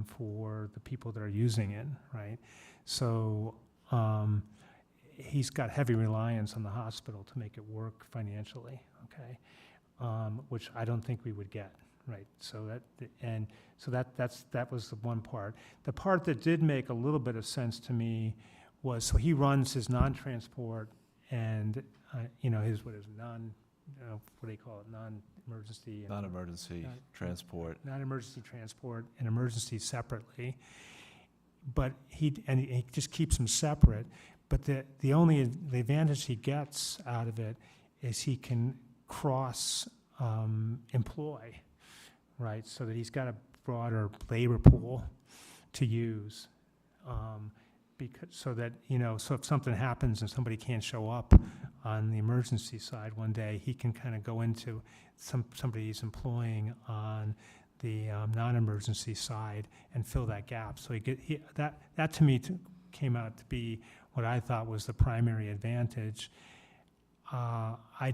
for the people that are using it, right? So he's got heavy reliance on the hospital to make it work financially, okay? Which I don't think we would get, right? So that was the one part. The part that did make a little bit of sense to me was, so he runs his non-transport and, what do they call it, non-emergency. and- Non-emergency transport. Non-emergency transport and emergency separately. But he just keeps them separate. But the advantage he gets out of it is he can cross employ, right? So that he's got a broader labor pool to use. Because, so that, so if something happens and somebody can't show up on the emergency side one day, he can kind of go into somebody he's employing on the non-emergency side and fill that gap. So that to me came out to be what I thought was the primary advantage. I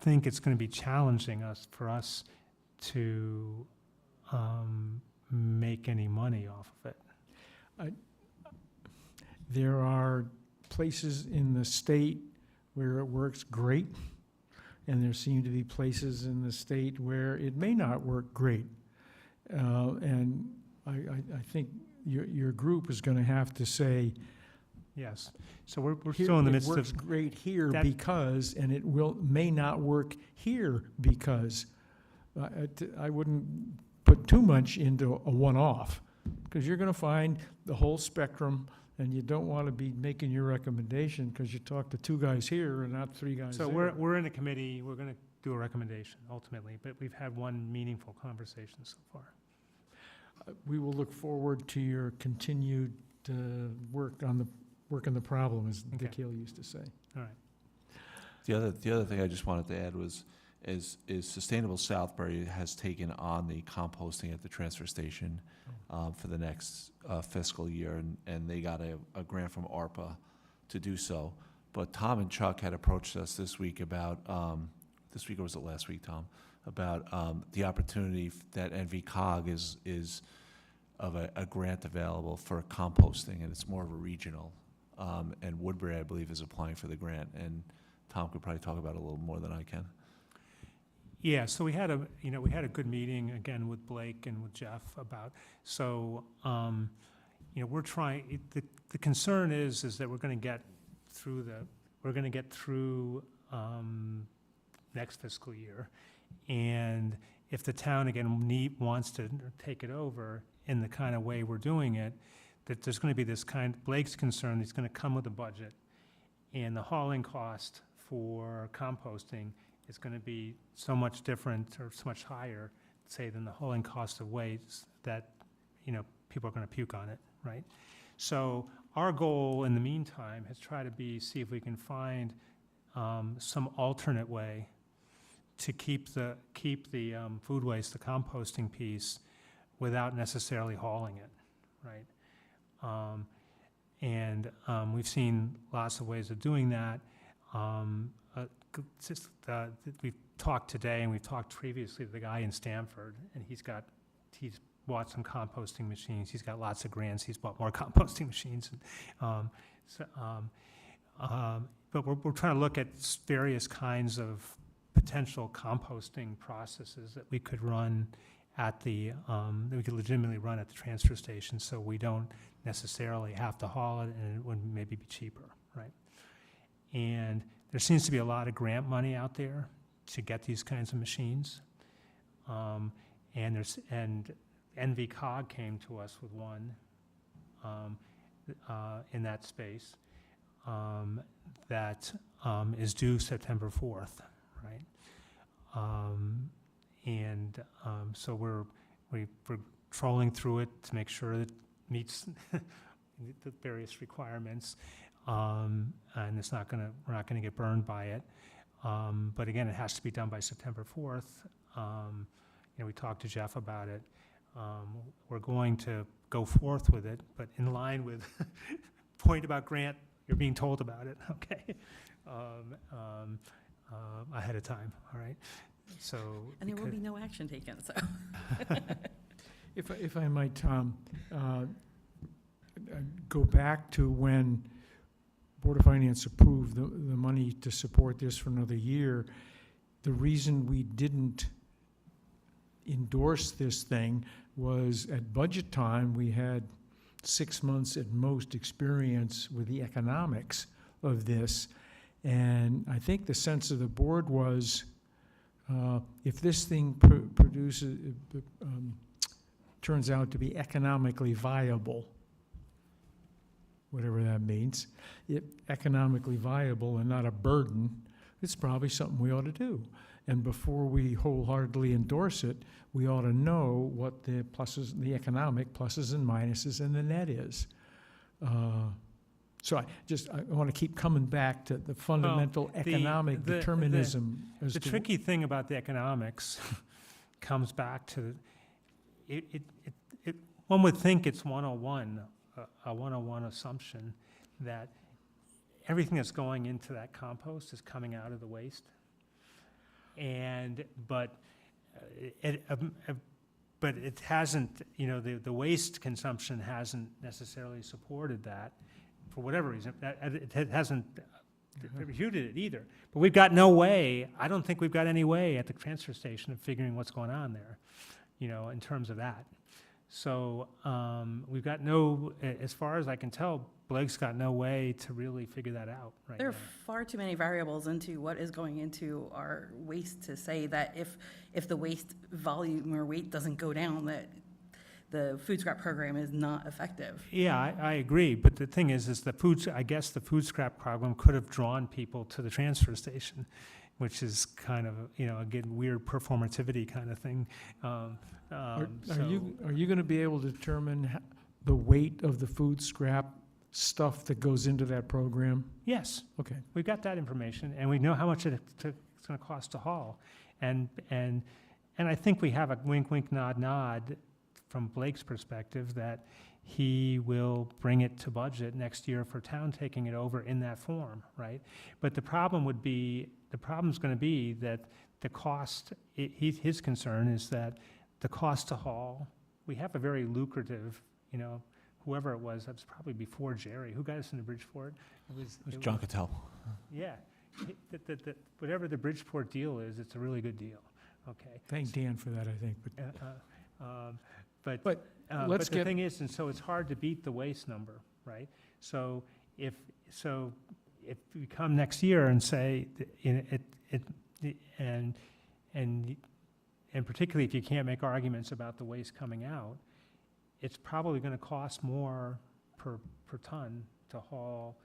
think it's going to be challenging for us to make any money off of it. There are places in the state where it works great, and there seem to be places in the state where it may not work great. And I think your group is going to have to say, Yes. So we're still in the midst it works of, great here that- because, and it may not work here because. I wouldn't put too much into a one-off, because you're going to find the whole spectrum, and you don't want to be making your recommendation because you talk to two guys here and not three guys so there. we're in a committee, we're going to do a recommendation ultimately, but we've had one meaningful conversation so far. We will look forward to your continued work on the problem, as Dick Okay. Hill used to say. All right. The other thing I just wanted to add is Sustainable Southbury has taken on the composting at the transfer station for the next fiscal year, and they got a grant from ARPA to do so. But Tom and Chuck had approached us this week about, this week or was it last week, Tom? About the opportunity that NVCOG is of a grant available for composting, and it's more of a regional. And Woodbury, I believe, is applying for the grant, and Tom could probably talk about it a little more than I can. Yeah, so we had a good meeting again with Blake and with Jeff about, so, we're trying, the concern is that we're gonna get through next fiscal year. And if the town again wants to take it over in the kind of way we're doing it, that there's gonna be this Blake's concern, he's gonna come with a budget. And the hauling cost for composting is going to be so much different or so much higher, say, than the hauling cost of waste that, people are going to puke on it, right? So our goal in the meantime has tried to see if we can find some alternate way to keep the food waste, the composting piece, without necessarily hauling it, right? We've seen lots of ways of doing that. We've talked today and we've talked previously to the guy in Stamford, and he's bought some composting machines. He's got lots of grants. He's bought more composting machines. But we're trying to look at various kinds of potential composting processes that we could run that we could legitimately run at the transfer station, so we don't necessarily have to haul it, and it would maybe be cheaper, right? And there seems to be a lot of grant money out there to get these kinds of machines. And NVCOG came to us with one in that space that is due September 4th, right? So we're trolling through it to make sure that it meets the various requirements. And we're not gonna get burned by it. But again, it has to be done by September 4th. We talked to Jeff about it. We're going to go forth with it, but in line with point about grant, you're being told about it, okay? Ahead of time, all right? So. And there will be no action taken, so. If I might, Tom, go back to when Board of Finance approved the money to support this for another year. The reason we didn't endorse this thing was at budget time, we had 6 months at most experience with the economics of this. And I think the sense of the board was, if this thing turns out to be economically viable, whatever that means, economically viable and not a burden, it's probably something we ought to do. And before we wholeheartedly endorse it, we ought to know what the pluses, the economic pluses and minuses and the net is. So I want to keep coming back to the fundamental economic the determinism as The to. tricky thing about the economics comes back to, one would think it's 101, a 101 assumption that everything that's going into that compost is coming out of the waste. But it hasn't, the waste consumption hasn't necessarily supported that for whatever reason. It hasn't refuted it either. But we've got no way, I don't think we've got any way at the transfer station of figuring what's going on there, in terms of that. So we've got as far as I can tell, Blake's got no way to really figure that out right There now. are far too many variables into what is going into our waste to say that if the waste volume or weight doesn't go down, that the food scrap program is not effective. Yeah, I agree, but the thing is I guess the food scrap program could have drawn people to the transfer station, which is kind of, again, weird performativity kind of thing. Are you going to be able to determine the weight of the food scrap stuff that goes into that program? Yes, Okay. we've got that information, and we know how much it's going to cost to haul. And I think we have a wink, wink, nod, nod from Blake's perspective that he will bring it to budget next year for town taking it over in that form, right? But the problem's going to be that the cost, his concern is that the cost to haul, we have a very lucrative, whoever it was, that was probably before Jerry. Who got us into Bridgeport? It was John Cattell. Yeah. Whatever the Bridgeport deal is, it's a really good deal, okay? Thank Dan for that, I think, but. But let's the get- thing is, and so it's hard to beat the waste number, right? So if we come next year and say, and particularly if you can't make arguments about the waste coming out, it's probably going to cost more per ton to haul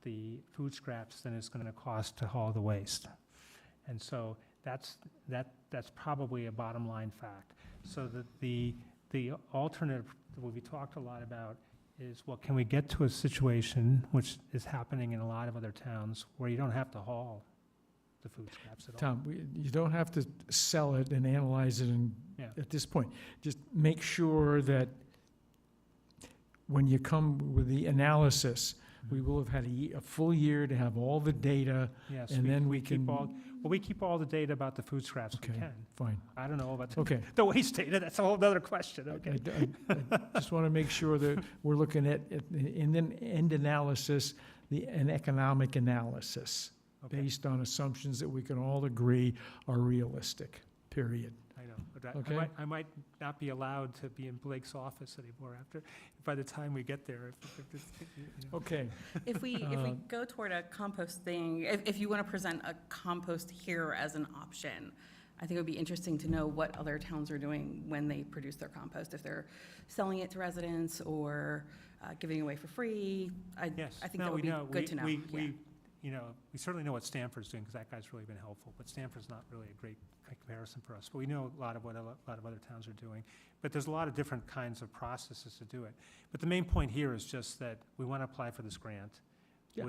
the food scraps than it's going to cost to haul the waste. And so that's probably a bottom line fact. So that the alternative that we talked a lot about is, well, can we get to a situation, which is happening in a lot of other towns, where you don't have to haul the food scraps at all? Tom, you don't have to sell it and analyze it Yeah. at this point. Just make sure that when you come with the analysis, we will have had a full year to have all the data, Yes, and then we keep can. we keep all the data about the food scraps we Okay. can. Fine, I don't know about okay. the waste data, that's a whole other question, I okay? just want to make sure that we're looking at, in the end analysis, an economic analysis, Okay, based on assumptions that we can all agree are realistic, period. I know, but Okay. I might not be allowed to be in Blake's office anymore by the time we get there. Okay, If we go toward a composting, if you want to present a compost here as an option, I think it would be interesting to know what other towns are doing when they produce their compost, if they're selling it to residents or giving it away for free. Yes. I think No, that would we be know. good to know. Yeah. We certainly know what Stanford's doing, because that guy's really been helpful, but Stanford's not really a great comparison for us. But we know a lot of what a lot of other towns are doing. But there's a lot of different kinds of processes to do it. But the main point here is just that we want to apply for this grant. Yeah.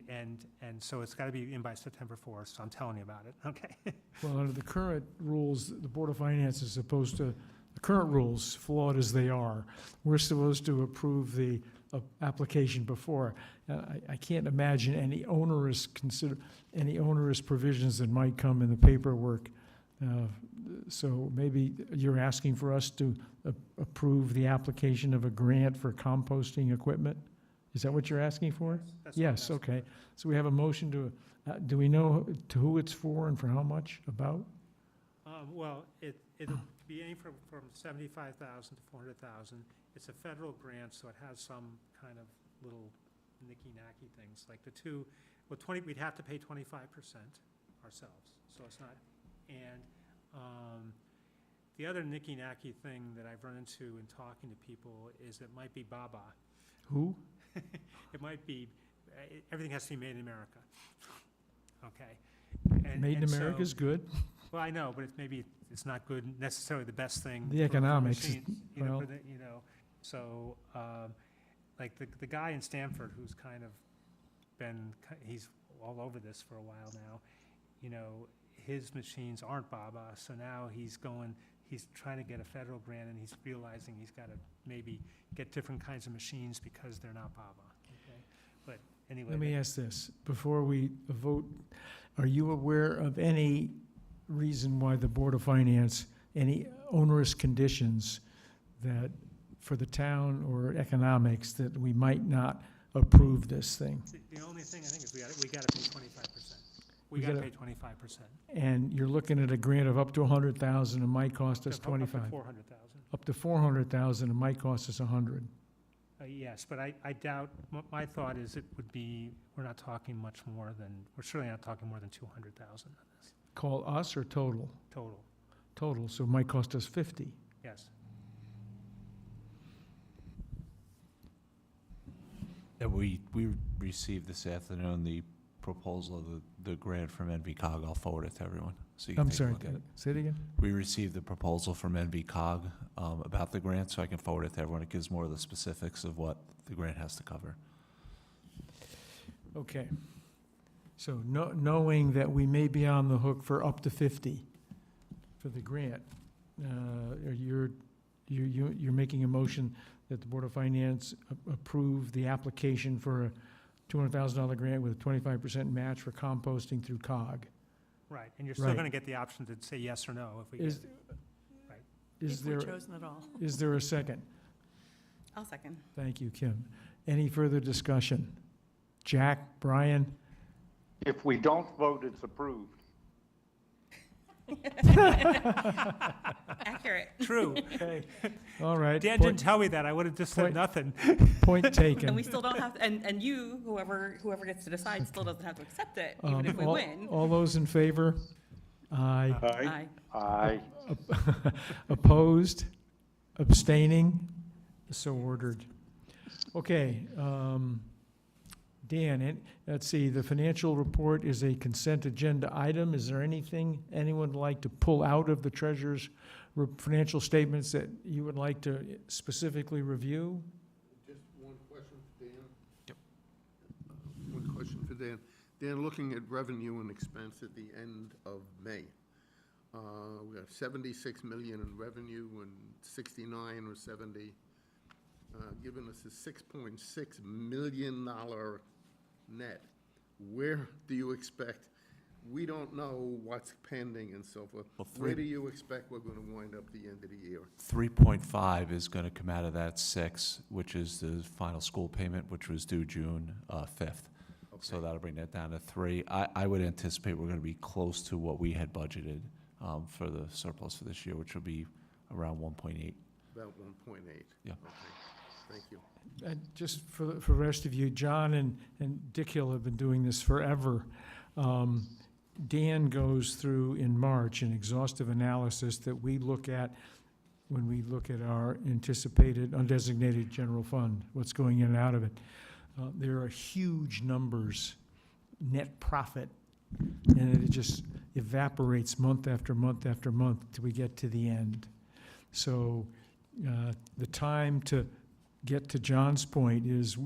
And so it's got to be in by September 4th, so I'm telling you about it, okay? well, under the current rules, the Board of Finance is supposed to, the current rules, flawed as they are, we're supposed to approve the application before. I can't imagine any onerous provisions that might come in the paperwork. So maybe you're asking for us to approve the application of a grant for composting equipment? Is that what you're asking for? That's what I'm Yes, asking okay. for. So we have a motion to, do we know to who it's for and for how much, about? Well, it'll be anything from 75,000 to 400,000. It's a federal grant, so it has some kind of little nicky-nacky things, like we'd have to pay 25% ourselves, so it's not, and the other nicky-nacky thing that I've run into in talking to people is it might be BABA. Who? It might be, everything has to be made in America, okay? Made in and America is so- good. Well, I know, but maybe it's not good, necessarily the best thing. The for economics is- machines, you know, well- for the, so, like the guy in Stamford who's kind of been, he's all over this for a while now, his machines aren't BABA, so now he's trying to get a federal grant, and he's realizing he's got to maybe get different kinds of machines because they're not BABA, okay? But anyway. Let me ask this, before we vote, are you aware of any reason why the Board of Finance, any onerous conditions that, for the town or economics, that we might not approve this thing? The only thing I think is we got to pay 25%. We got to pay 25%. And you're looking at a grant of up to 100,000, it might cost us Up to 25. 400,000. Up to 400,000, it might cost us 100. Yes, but I doubt, my thought is it would be, we're not talking much more than, we're certainly not talking more than 200,000 on this, Call us or total? total, Total, so it might cost us 50. yes. Yeah, we received this afternoon the proposal of the grant from NVCOG. I'll forward it to everyone, so you can I'm take a sorry, look at it. say it again? We received the proposal from NVCOG about the grant, so I can forward it to everyone. It gives more of the specifics of what the grant has to cover. Okay. So knowing that we may be on the hook for up to 50 for the grant, you're making a motion that the Board of Finance approve the application for a $200,000 grant with a 25% match for composting through COG. Right, and you're still Right. going to get the option to say yes or no if we get Is, it. Right. is If we're there, chosen at all. is there a second? I'll second. Thank you, Kim. Any further discussion? Jack, Brian? If we don't vote, it's approved. Accurate. True. Okay. All right. Dan Point- didn't tell me that, I would have just said point- nothing. Point And taken. we still don't have, and you, whoever gets to decide, still doesn't have to accept it, even if we All- win. All those in favor? Aye. Aye. Aye. Opposed? Abstaining? So ordered. Okay, Dan, let's see, the financial report is a consent agenda item. Is there anything anyone would like to pull out of the treasurer's financial statements that you would like to specifically review? Just one question for Dan. Yep. One question for Dan. Dan, looking at revenue and expense at the end of May, we got 76 million in revenue and 69 or 70, giving us a $6.6 million net. Where do you expect, we don't know what's pending and so forth. Well, Where do you expect we're going to wind up the end of the year? 3.5 is going to come out of that 6, which is the final school payment, which was due June 5th. So that'll bring that down to 3. I would anticipate we're going to be close to what we had budgeted for the surplus for this year, which will be around 1.8. About 1.8? Yeah. Okay, thank you. And just for the rest of you, John and Dick Hill have been doing this forever. Dan goes through in March an exhaustive analysis that we look at when we look at our anticipated undesignated general fund, what's going in and out of it. There are huge numbers, net profit, and it just evaporates month after month after month till we get to the end. So the time to get to John's point is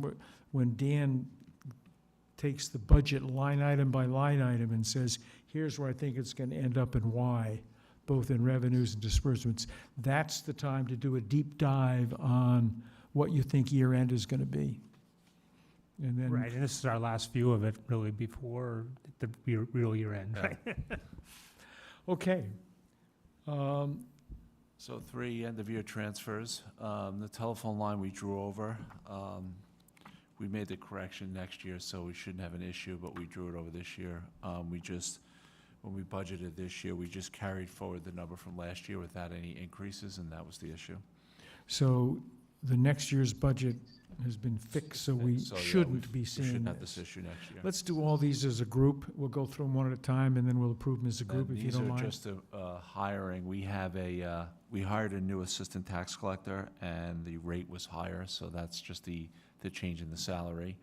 when Dan takes the budget line item by line item and says, here's where I think it's going to end up and why, both in revenues and disbursements. That's the time to do a deep dive on what you think year end is going to be. And then, Right, and this is our last view of it, really, before the real year end, right? okay. So 3 end-of-year transfers. The telephone line we drew over. We made the correction next year, so we shouldn't have an issue, but we drew it over this year. When we budgeted this year, we just carried forward the number from last year without any increases, and that was the issue. So the next year's budget has been fixed, so we So, yeah, shouldn't be We seeing shouldn't have this this. issue next year. Let's do all these as a group. We'll go through them one at a time, and then we'll approve them as a group, if you don't These are mind. just hiring. We have we hired a new assistant tax collector, and the rate was higher, so that's just the change in the salary.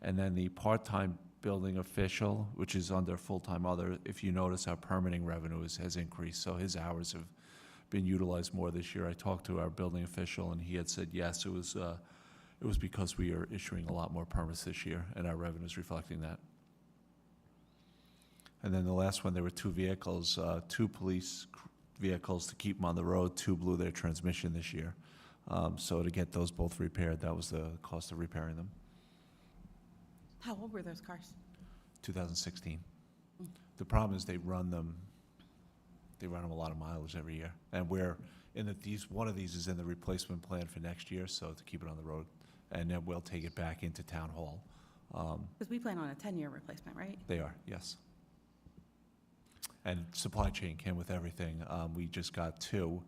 And then the part-time building official, which is under full-time other, if you notice, our permitting revenue has increased, so his hours have been utilized more this year. I talked to our building official, and he had said, yes, it was because we are issuing a lot more permits this year, and our revenue is reflecting that. And then the last one, there were 2 vehicles, 2 police vehicles to keep them on the road. 2 blew their transmission this year. So to get those both repaired, that was the cost of repairing them. How old were those cars? 2016. The problem is they run them a lot of mileage every year. And one of these is in the replacement plan for next year, so to keep it on the road. And then we'll take it back into town hall. Because we plan on a 10-year replacement, right? They are, yes. And supply chain came with everything. We just got 2.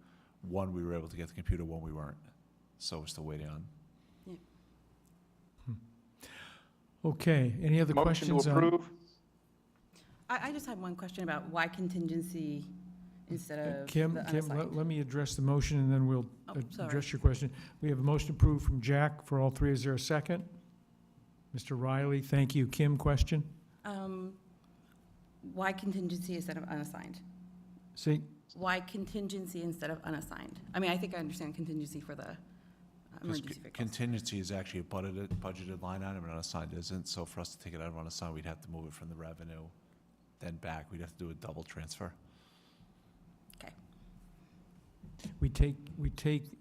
1 we were able to get the computer, 1 we weren't. So we're still waiting on. Okay, any other Motion questions? to on- approve? I just have one question about why contingency instead of Kim, the Kim, unassigned. let me address the motion, and then we'll Oh, sorry. address your question. We have a motion approved from Jack for all 3. Is there a second? Mr. Riley, thank you. Kim, question? Why contingency instead of unassigned? See, Why contingency instead of unassigned? I mean, I think I understand contingency for the Because emergency vehicles. contingency is actually a budgeted line item, and unassigned isn't. So for us to take it out of unassigned, we'd have to move it from the revenue, then back. We'd have to do a double transfer. Okay. we take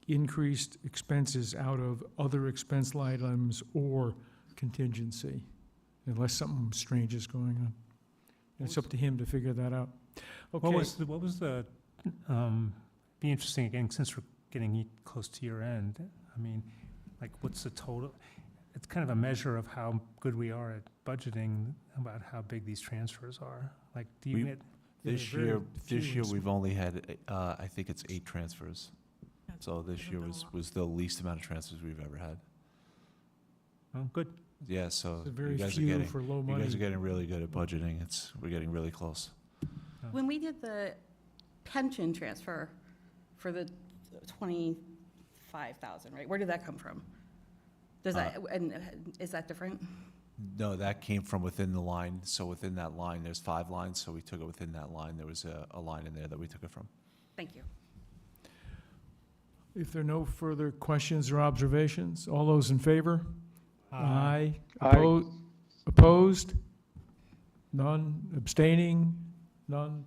increased expenses out of other expense line items or contingency, unless something strange is going on. It's up to him to figure that out. Okay. What was the, be interesting, again, since we're getting close to year end, I mean, like, what's the total? It's kind of a measure of how good we are at budgeting about how big these transfers are. Like, do you We- get, This very year, few and we've only had, I think it's 8 transfers. So this year was the least amount of transfers we've ever had. oh, good. Yeah, so It's you very guys are few getting, for low you money. guys are getting really good at budgeting. We're getting really close. When we did the pension transfer for the 25,000, right, where did that come from? Does that, and is that different? No, that came from within the line. So within that line, there's 5 lines, so we took it within that line. There was a line in there that we took it from. Thank you. If there are no further questions or observations, all those in favor? Aye. Aye. Opposed? None. Abstaining? None.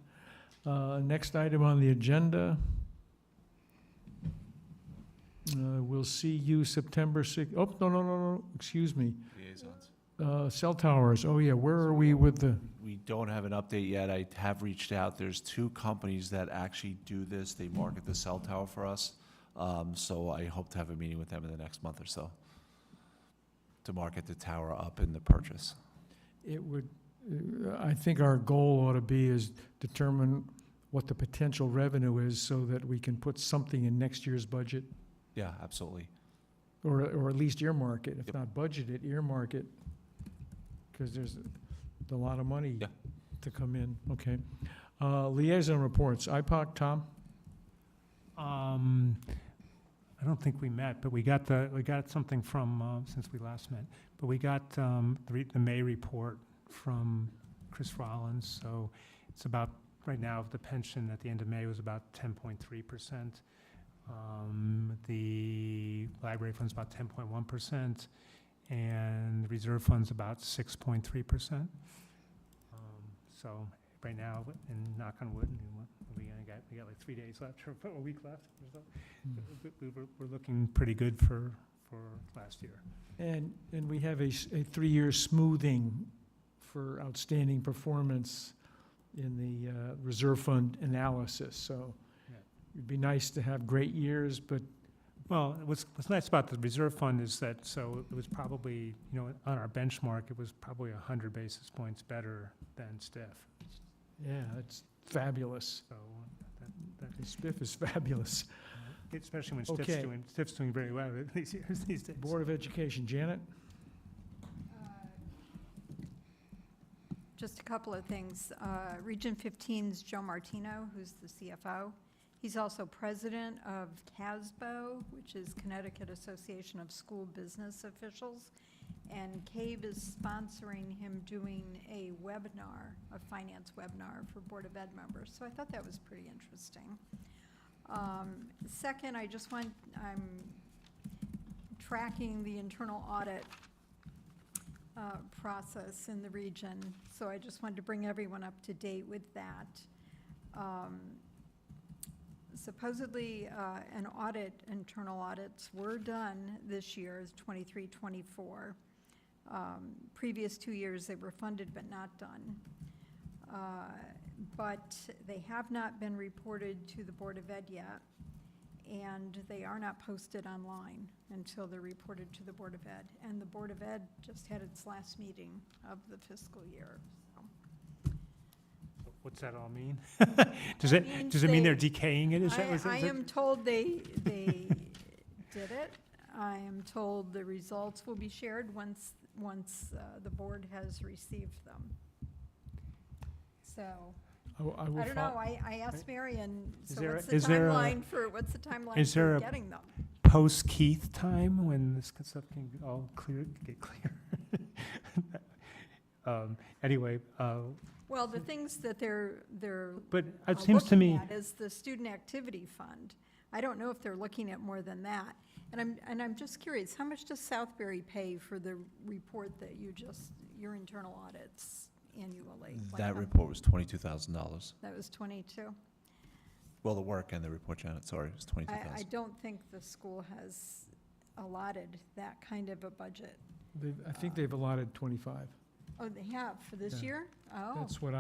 Next item on the agenda. We'll see you September 6th. Oh, no, excuse me. Liaisons. Cell towers, oh yeah, where are we with the, We don't have an update yet. I have reached out. There's 2 companies that actually do this. They market the cell tower for us. So I hope to have a meeting with them in the next month or so to market the tower up in the purchase. it would, I think our goal ought to be is determine what the potential revenue is so that we can put something in next year's budget, Yeah, absolutely. or at least earmark it, if Yep. not budget it, earmark it, because there's a lot of money Yeah. to come in, okay. Liaison reports, IPOC, Tom? I don't think we met, but we got something from, since we last met, but we got the May report from Chris Rollins, so it's about, right now, the pension at the end of May was about 10.3%. The library fund's about 10.1%, and the reserve fund's about 6.3%. So right now, and knock on wood, we got like 3 days left, or a week left, or so. We're looking pretty good for last year. And we have a 3-year smoothing for outstanding performance in the reserve fund analysis, so Yeah. it'd be nice to have great years, but Well, what's nice about the reserve fund is that, so it was probably, on our benchmark, it was probably 100 basis points better than STIF. yeah, it's fabulous. So The SPIF is fabulous. especially when Okay. STIF's doing very well these years, these days. Board of Education, Janet? Just a couple of things. Region 15's Joe Martino, who's the CFO. He's also president of CASBO, which is Connecticut Association of School Business Officials. And CABE is sponsoring him doing a webinar, a finance webinar for Board of Ed members. So I thought that was pretty interesting. Second, I'm tracking the internal audit process in the region, so I just wanted to bring everyone up to date with that. Supposedly, internal audits were done this year, 23-24. Previous 2 years, they were funded but not done. But they have not been reported to the Board of Ed yet, and they are not posted online until they're reported to the Board of Ed. And the Board of Ed just had its last meeting of the fiscal year, so. What's that all mean? That means Does it mean they- they're decaying it? Is that what I is it? am told they did it. I am told the results will be shared once the board has received them. So, I will I don't know, fol- I asked Marion, Is so there what's a- the is there a- timeline for is there a- getting them? Post-Keith time when this stuff can all get clear? Anyway, Well, the things that they're but it seems to looking me, at is the student activity fund. I don't know if they're looking at more than that. And I'm just curious, how much does Southbury pay for the report that your internal audits annually? Like That how- report was $22,000. That was 22. Well, the work and the report, Janet, sorry, was I 22,000. don't think the school has allotted that kind of a budget. I think they've allotted 25. Oh, they have for this Yeah. year? Oh, That's what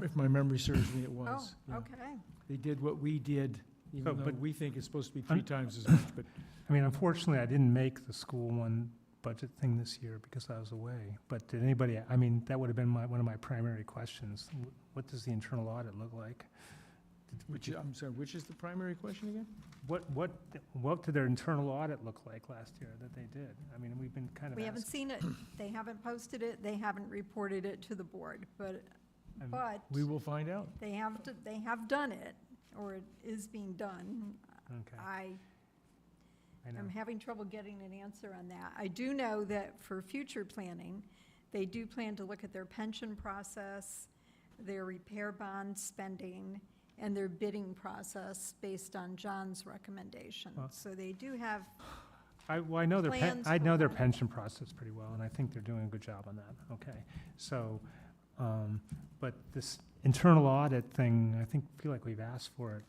if my memory serves me, it was. oh, yeah. okay. They did what we did, even though but- we think it's supposed to be 3 times as much, but I mean, unfortunately, I didn't make the school one budget thing this year because I was away. But did anybody, I mean, that would have been one of my primary questions. What does the internal audit look like? I'm sorry, which is the primary question again? What did their internal audit look like last year that they did? I mean, we've been kind of We haven't asking. seen it. They haven't posted it. They haven't reported it to the board, but We will find out. they have done it, or it is being done. Okay, I I know. am having trouble getting an answer on that. I do know that for future planning, they do plan to look at their pension process, their repair bond spending, and their bidding process based on John's Well- recommendations. So they do have, I know their, plans I for know their when- pension process pretty well, and I think they're doing a good job on that, okay. So, but this internal audit thing, I feel like we've asked for it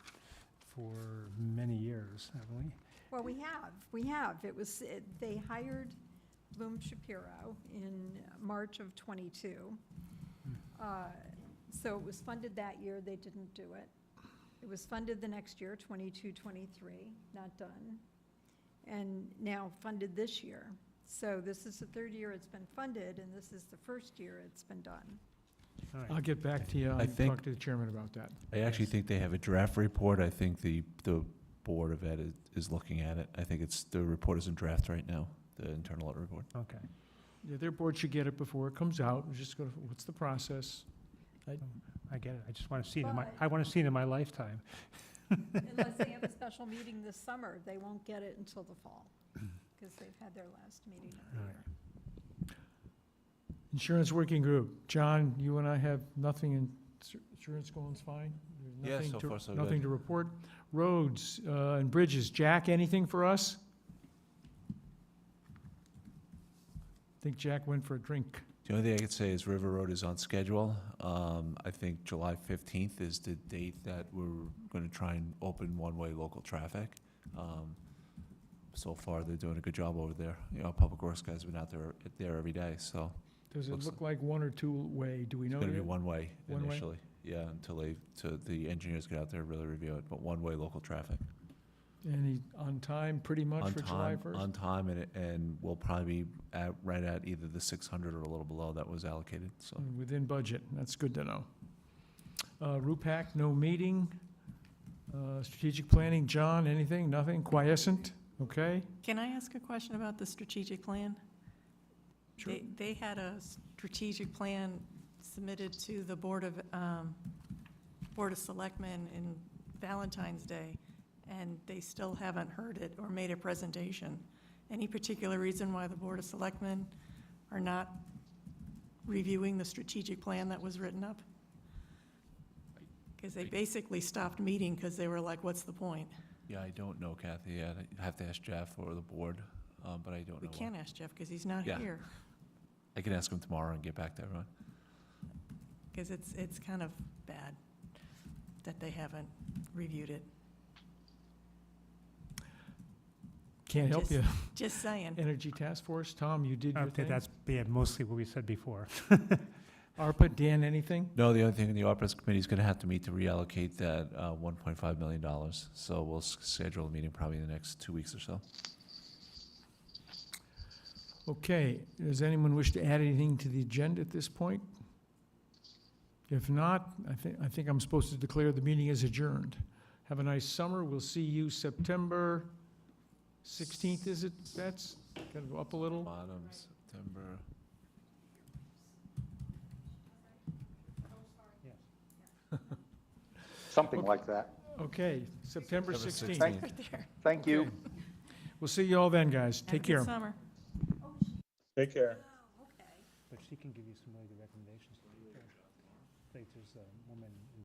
for many years, haven't we? well, we have. They hired Bloom Shapiro in March of '22. So it was funded that year, they didn't do it. It was funded the next year, '22-23, not done. And now funded this year. So this is the third year it's been funded, and this is the first year it's been done. All right. I'll get back to you. I I'll think- talk to the chairman about that. I actually Yes. think they have a draft report. I think the Board of Ed is looking at it. I think the report is in draft right now, the internal audit report. Okay. Yeah, their board should get it before it comes out. We're just going to, what's the process? I get it. I just want to see it in But- I want to see it in my lifetime. Unless they have a special meeting this summer, they won't get it until the fall, because they've had their last meeting of the All year. Insurance Working Group. John, you and I have nothing, insurance going's fine? There's Yeah, nothing so to- far so Nothing good. to report. Roads and bridges. Jack, anything for us? I think Jack went for a drink. The only thing I could say is River Road is on schedule. I think July 15th is the date that we're going to try and open one-way local traffic. So far, they're doing a good job over there. You know, Public Works guys have been out there every day, so Does it Looks look like one or two way? Do we it's know going to be yet? one-way One way? initially. Yeah, until the engineers get out there and really review it, but one-way local traffic. And he's on time, pretty much, On for July time, 1st? on time, and we'll probably be right at either the 600 or a little below that was allocated, so. Within budget, that's good to know. RUPAC, no meeting. Strategic planning, John, anything, nothing, quiescent, okay? Can I ask a question about the strategic plan? Sure. They had a strategic plan submitted to the Board of Selectmen in Valentine's Day, and they still haven't heard it or made a presentation. any particular reason why the Board of Selectmen are not reviewing the strategic plan that was written up? Because they basically stopped meeting because they were like, what's the point? Yeah, I don't know, Kathy. I have to ask Jeff or the board, but I don't know. We can't ask Jeff because he's not Yeah. here. I can ask him tomorrow and get back to everyone. Because it's kind of bad that they haven't reviewed it. Can't help Just- you. Just saying. Energy Task Force, Tom, you did your Okay, thing. that's, yeah, mostly what we said before. ARPA, Dan, anything? No, the only thing, the ARPA committee is going to have to meet to reallocate that $1.5 million. So we'll schedule a meeting probably in the next 2 weeks or so. Okay, does anyone wish to add anything to the agenda at this point? If not, I think I'm supposed to declare the meeting is adjourned. Have a nice summer. We'll see you September 16th, is it? That's gonna go up a little. Bottom September. Something like that. Okay, September September 16th. 16th. Right there. Thank you. Okay. We'll see you all then, guys. Have a Take good care. summer. Take care. But she can give you some really good recommendations. Like there's a woman in